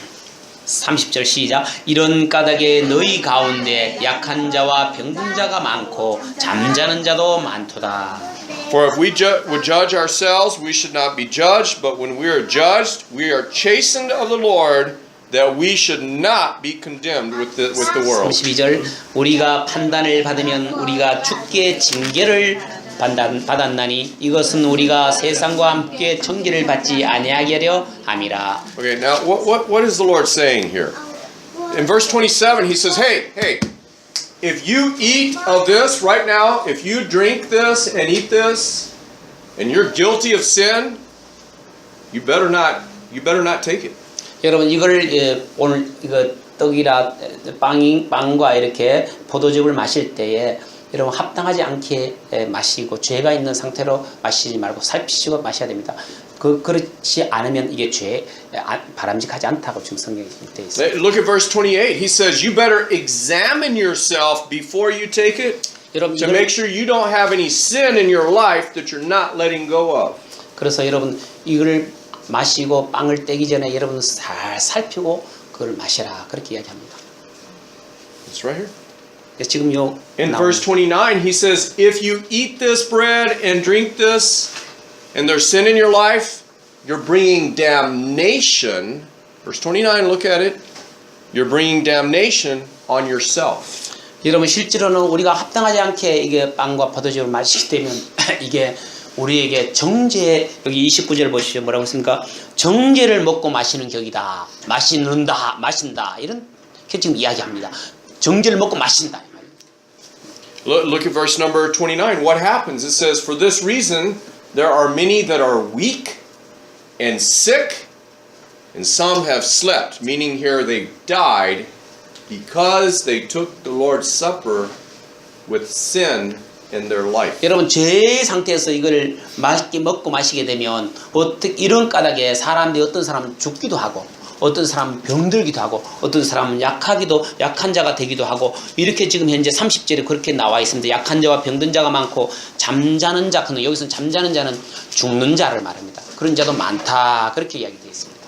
30절 시작. 이런 까닭에 너희 가운데 약한 자와 병든 자가 많고 잠자는 자도 많도다. For if we would judge ourselves, we should not be judged. But when we are judged, we are chastened of the Lord, that we should not be condemned with the world. 32절. 우리가 판단을 받으면 우리가 주께 징계를 받았나니 이것은 우리가 세상과 함께 정죄를 받지 아니하게 하려 함이라. Okay, now what is the Lord saying here? In verse 27, he says, hey, if you eat of this right now, if you drink this and eat this, and you're guilty of sin, you better not take it. 여러분 이걸 오늘 이거 떡이라 빵과 이렇게 포도즙을 마실 때에 여러분 합당하지 않게 마시고 죄가 있는 상태로 마시지 말고 살피시고 마셔야 됩니다. 그렇지 않으면 이게 죄 바람직하지 않다고 지금 성경에 되어 있습니다. Look at verse 28. He says, you better examine yourself before you take it 여러분 to make sure you don't have any sin in your life that you're not letting go of. 그래서 여러분 이걸 마시고 빵을 떼기 전에 여러분 잘 살피고 그걸 마셔라 그렇게 이야기합니다. It's right here. 지금 요 In verse 29, he says, if you eat this bread and drink this, and there's sin in your life, you're bringing damnation. Verse 29, look at it. You're bringing damnation on yourself. 여러분 실제로는 우리가 합당하지 않게 이게 빵과 포도즙을 마시게 되면 이게 우리에게 정죄, 여기 29절 보시죠. 뭐라고 했습니까? 정죄를 먹고 마시는 격이다. 마신다. 이렇게 지금 이야기합니다. 정죄를 먹고 마신다. Look at verse number 29. What happens? It says, for this reason, there are many that are weak and sick, and some have slept. Meaning here they died because they took the Lord's Supper with sin in their life. 여러분 죄의 상태에서 이걸 맛있게 먹고 마시게 되면 어떻게 이런 까닭에 사람들이 어떤 사람은 죽기도 하고 어떤 사람은 병들기도 하고 어떤 사람은 약한 자가 되기도 하고 이렇게 지금 현재 30절에 그렇게 나와 있습니다. 약한 자와 병든 자가 많고 잠자는 자, 여기서는 잠자는 자는 죽는 자를 말합니다. 그런 자도 많다 그렇게 이야기되어 있습니다.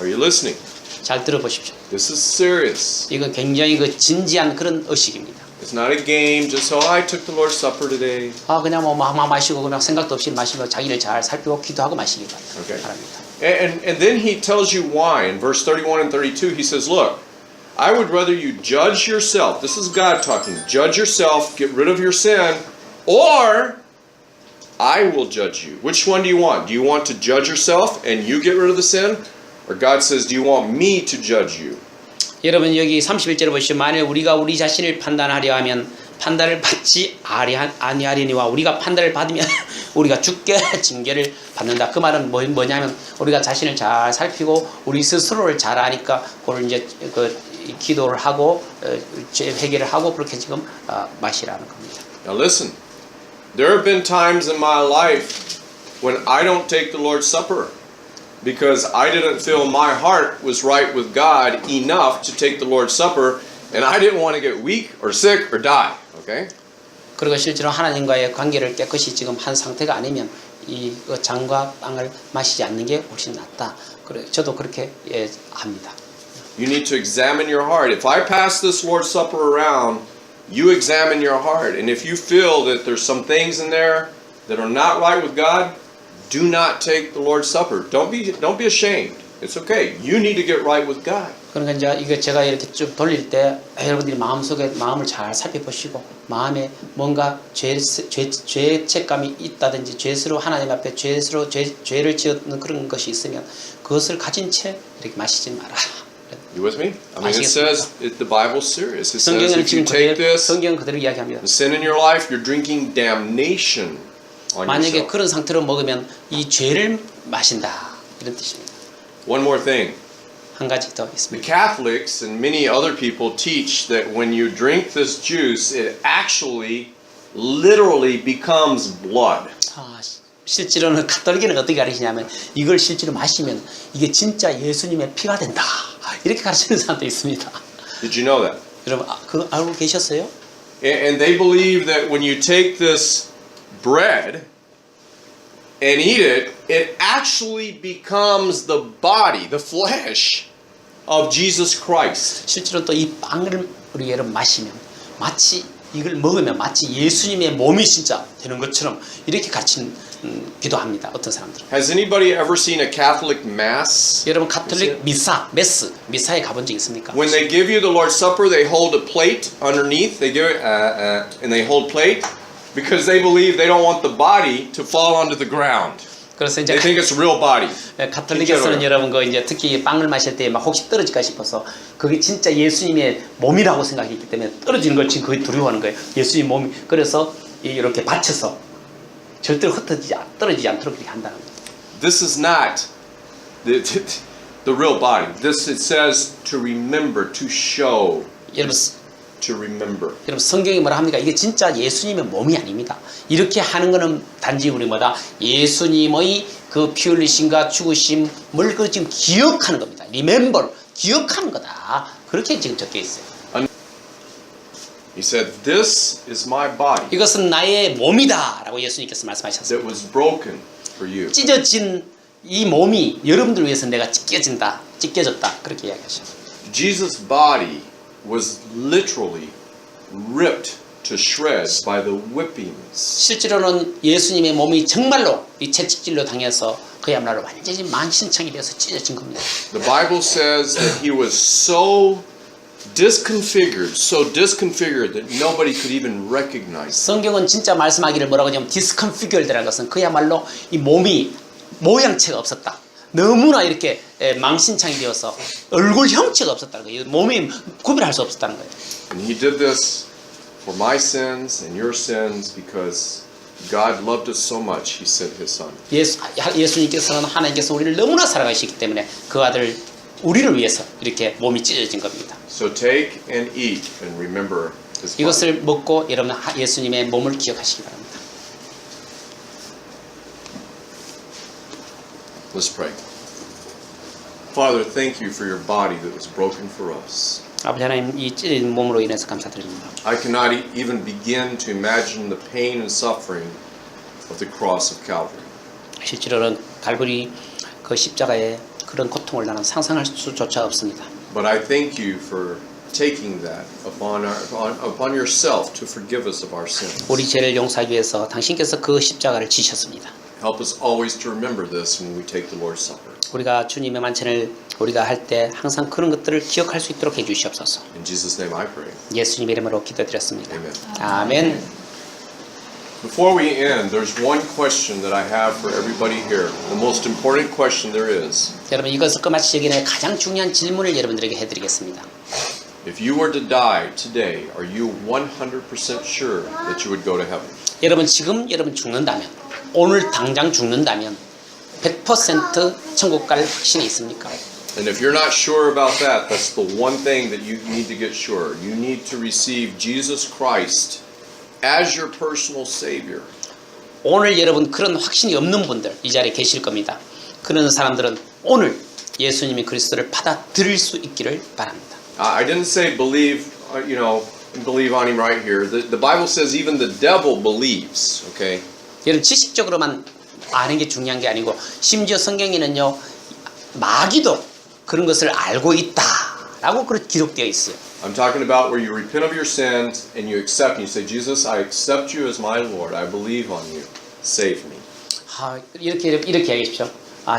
Are you listening? 잘 들어보십시오. This is serious. 이건 굉장히 진지한 그런 의식입니다. It's not a game, just so I took the Lord's Supper today. 그냥 마시고 그냥 생각도 없이 마시고 자기를 잘 살피고 기도하고 마시기 Okay. 바랍니다. And then he tells you why. In verse 31 and 32, he says, look, I would rather you judge yourself. This is God talking. Judge yourself, get rid of your sin, or I will judge you. Which one do you want? Do you want to judge yourself and you get rid of the sin? Or God says, do you want me to judge you? 여러분 여기 31절에 보시면 만일 우리가 우리 자신을 판단하려 하면 판단을 받지 아니하리니와 우리가 판단을 받으면 우리가 죽게 징계를 받는다. 그 말은 뭐냐면 우리가 자신을 잘 살피고 우리 스스로를 잘 아니까 그걸 이제 기도를 하고 죄 회개를 하고 그렇게 지금 마시라는 겁니다. Now listen, there have been times in my life when I don't take the Lord's Supper because I didn't feel my heart was right with God enough to take the Lord's Supper, and I didn't want to get weak or sick or die. Okay? 그리고 실제로 하나님과의 관계를 깨끗이 지금 한 상태가 아니면 이 장과 빵을 마시지 않는 게 훨씬 낫다. 그래 저도 그렇게 합니다. You need to examine your heart. If I pass this Lord's Supper around, you examine your heart, and if you feel that there's some things in there that are not right with God, do not take the Lord's Supper. Don't be ashamed. It's okay. You need to get right with God. 그러니까 이제 이거 제가 이렇게 쭉 돌릴 때 여러분들이 마음을 잘 살펴보시고 마음에 뭔가 죄책감이 있다든지 죄스러워 하나님 앞에 죄를 지었는 그런 것이 있으면 그것을 가진 채 이렇게 마시지 마라. You with me? I mean, it says the Bible's serious. It says if you take this 성경 그대로 이야기합니다. sin in your life, you're drinking damnation on 만약에 yourself. 그런 상태로 먹으면 이 죄를 마신다 이런 뜻입니다. One more thing. 한 가지 더 The 있습니다. Catholics and many other people teach that when you drink this juice, it actually literally becomes blood. 실제로는 가톨릭에는 어떻게 가르치냐면 이걸 실제로 마시면 이게 진짜 예수님의 피가 된다. 이렇게 가르치는 사람도 있습니다. Did you know that? 여러분 그거 알고 계셨어요? And they believe that when you take this bread and eat it, it actually becomes the body, the flesh of Jesus Christ. 실제로 또 이 빵을 우리 여러분 마시면 마치 이걸 먹으면 마치 예수님의 몸이 진짜 되는 것처럼 이렇게 가르치는 기도합니다. 어떤 사람들은. Has anybody ever seen a Catholic Mass? 여러분 가톨릭 미사에 가본 적 있습니까? When they give you the Lord's Supper, they hold a plate underneath. They give it, and they hold plate because they believe they don't want the body to fall onto the ground. 그래서 이제 They think it's real body. 가톨릭에서는 여러분 그 이제 특히 빵을 마실 때 막 혹시 떨어질까 싶어서 그게 진짜 예수님의 몸이라고 생각했기 때문에 떨어지는 걸 지금 거의 두려워하는 거예요. 예수님 몸이 그래서 이렇게 받쳐서 절대로 떨어지지 않도록 이렇게 한다는 거예요. This is not the real body. This it says to remember, to show, 여러분 to remember. 여러분 성경이 뭐라 합니까? 이게 진짜 예수님의 몸이 아닙니다. 이렇게 하는 거는 단지 우리 뭐다? 예수님의 그 피 흘리심과 죽으심을 그 지금 기억하는 겁니다. Remember, 기억하는 거다. 그렇게 지금 적혀 있어요. He said, "This is my body 이것은 나의 몸이다라고 예수님께서 말씀하셨어요. that was broken for you." 찢어진 이 몸이 여러분들 위해서 내가 찢겨졌다. 그렇게 이야기하셨어요. Jesus' body was literally ripped to shreds by the whippings. 실제로는 예수님의 몸이 정말로 이 채찍질로 당해서 그야말로 완전히 만신창이 되어서 찢어진 겁니다. The Bible says that he was so disconfigured that nobody could even recognize him. 성경은 진짜 말씀하기를 뭐라고 하냐면 disconfigured라는 것은 그야말로 이 몸이 모양체가 없었다. 너무나 이렇게 망신창이 되어서 얼굴 형체가 없었다는 거예요. 몸이 구별할 수 없었다는 거예요. And he did this for my sins and your sins because God loved us so much, he sent his son. 예수님께서는 하나님께서 우리를 너무나 사랑하시기 때문에 그 아들 우리를 위해서 이렇게 몸이 찢어진 겁니다. So take and eat and remember his body. 이것을 먹고 여러분 예수님의 몸을 기억하시기 바랍니다. Let's pray. Father, thank you for your body that was broken for us. 아버지 하나님 이 찢어진 몸으로 인해서 감사드립니다. I cannot even begin to imagine the pain and suffering of the cross of Calvary. 실제로는 갈보리 그 십자가의 그런 고통을 나는 상상할 수조차 없습니다. But I thank you for taking that upon yourself to forgive us of our sins. 우리 죄를 용서하기 위해서 당신께서 그 십자가를 지셨습니다. Help us always to remember this when we take the Lord's Supper. 우리가 주님의 만찬을 우리가 할 때 항상 그런 것들을 기억할 수 있도록 해주시옵소서. In Jesus' name I pray. 예수님 이름으로 기도드렸습니다. Amen. 아멘. Before we end, there's one question that I have for everybody here. The most important question there is. 여러분 이것을 끝마치기 전에 가장 중요한 질문을 여러분들에게 해드리겠습니다. If you were to die today, are you 100% sure that you would go to heaven? 여러분 지금 여러분 죽는다면 오늘 당장 죽는다면 100% 천국 갈 확신이 있습니까? And if you're not sure about that, that's the one thing that you need to get sure. You need to receive Jesus Christ as your personal Savior. 오늘 여러분 그런 확신이 없는 분들 이 자리에 계실 겁니다. 그런 사람들은 오늘 예수님의 그리스도를 받아들일 수 있기를 바랍니다. I didn't say believe, believe on him right here. The Bible says even the devil believes, okay? 여러분 지식적으로만 아는 게 중요한 게 아니고 심지어 성경에는요 마귀도 그런 것을 알고 있다라고 그렇게 기록되어 있어요. I'm talking about where you repent of your sins and you accept and you say, Jesus, I accept you as my Lord. I believe on you. Save me. 이렇게 얘기하십시오.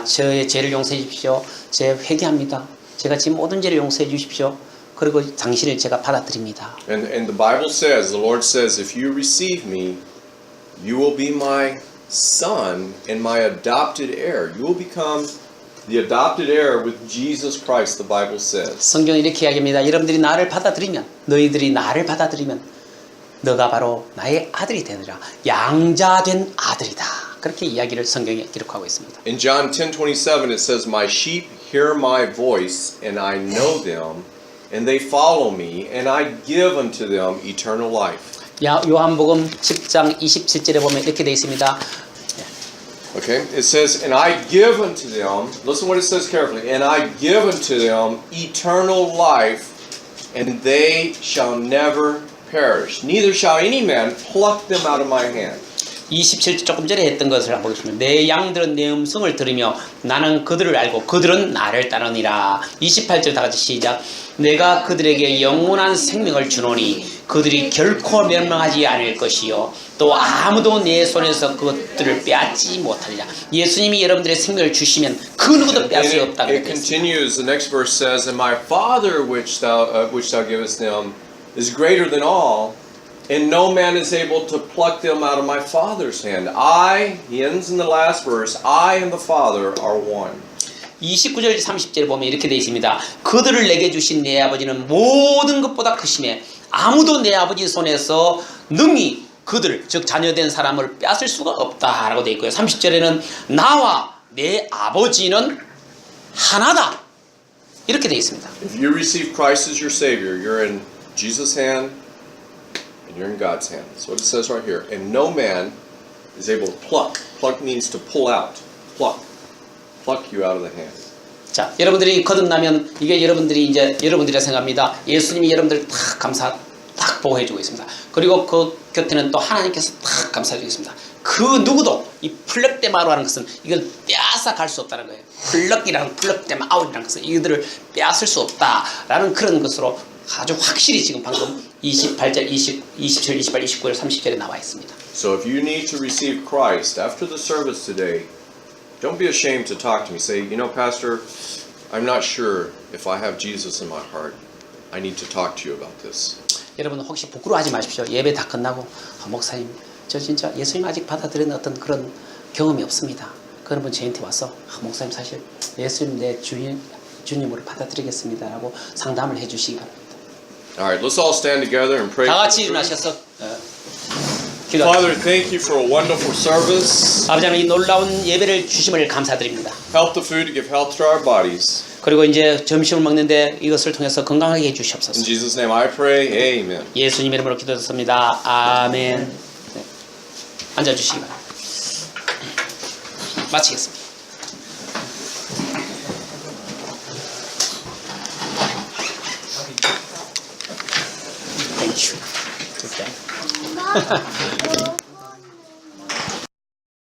저의 죄를 용서해 주십시오. 제 회개합니다. 제가 지금 모든 죄를 용서해 주십시오. 그리고 당신을 제가 받아들입니다. And the Bible says, the Lord says, if you receive me, you will be my son and my adopted heir. You will become the adopted heir with Jesus Christ, the Bible says. 성경이 이렇게 이야기합니다. 여러분들이 나를 받아들이면, 너희들이 나를 받아들이면 너가 바로 나의 아들이 되느라. 양자된 아들이다. 그렇게 이야기를 성경에 기록하고 있습니다. In John 10:27 it says, my sheep hear my voice, and I know them, and they follow me, and I give unto them eternal life. 요한복음 10장 27절에 보면 이렇게 되어 있습니다. Okay, it says, and I give unto them, listen what it says carefully, and I give unto them eternal life, and they shall never perish. Neither shall any man pluck them out of my hand. 27절 조금 전에 했던 것을 한번 보겠습니다. 내 양들은 내 음성을 들으며 나는 그들을 알고 그들은 나를 따르니라. 28절 다 같이 시작. 내가 그들에게 영원한 생명을 주노니 그들이 결코 멸망하지 않을 것이요 또 아무도 내 손에서 그것들을 빼앗지 못하리라. 예수님이 여러분들의 생명을 주시면 그 누구도 빼앗을 수 And 없다고 it 되어 있습니다. continues, the next verse says, and my Father which thou givest them is greater than all, and no man is able to pluck them out of my Father's hand. He ends in the last verse, I and the Father are one. 29절 30절에 보면 이렇게 되어 있습니다. 그들을 내게 주신 내 아버지는 모든 것보다 크심에 아무도 내 아버지 손에서 능히 그들 즉 자녀된 사람을 빼앗을 수가 없다라고 되어 있고요. 30절에는 나와 내 아버지는 하나다 이렇게 되어 있습니다. If you receive Christ as your Savior, you're in Jesus' hand and you're in God's hand. That's what it says right here. And no man is able to pluck. Pluck means to pull out. Pluck you out of the hand. 자, 여러분들이 거듭나면 이게 여러분들이 이제 여러분들이라 생각합니다. 예수님이 여러분들을 딱 보호해주고 있습니다. 그리고 그 곁에는 또 하나님께서 딱 감싸주고 있습니다. 그 누구도 이 플럭데마로 하는 것은 이걸 빼앗아 갈 수 없다는 거예요. 플럭데마 아웃이라는 것은 이들을 빼앗을 수 없다라는 그런 것으로 아주 확실히 지금 방금 28절, 27, 28, 29절, 30절에 나와 있습니다. So if you need to receive Christ after the service today, don't be ashamed to talk to me. Say, you know, Pastor, I'm not sure if I have Jesus in my heart. I need to talk to you about this. 여러분 혹시 부끄러워하지 마십시오. 예배 다 끝나고 목사님 저 진짜 예수님 아직 받아들이는 어떤 그런 경험이 없습니다. 그런 분 저한테 와서 목사님 사실 예수님 내 주님으로 받아들이겠습니다라고 상담을 해주시기 바랍니다. All right, let's all stand together and pray. 다 같이 일어나셔서 기도합시다. Father, thank you for a wonderful service. 아버지 하나님 이 놀라운 예배를 주심을 감사드립니다. Help the food to give health to our bodies. 그리고 이제 점심을 먹는데 이것을 통해서 건강하게 해주시옵소서. In Jesus' name I pray, amen. 예수님 이름으로 기도했습니다. 아멘. 네. 앉아주시기 바랍니다. 마치겠습니다. Thank you.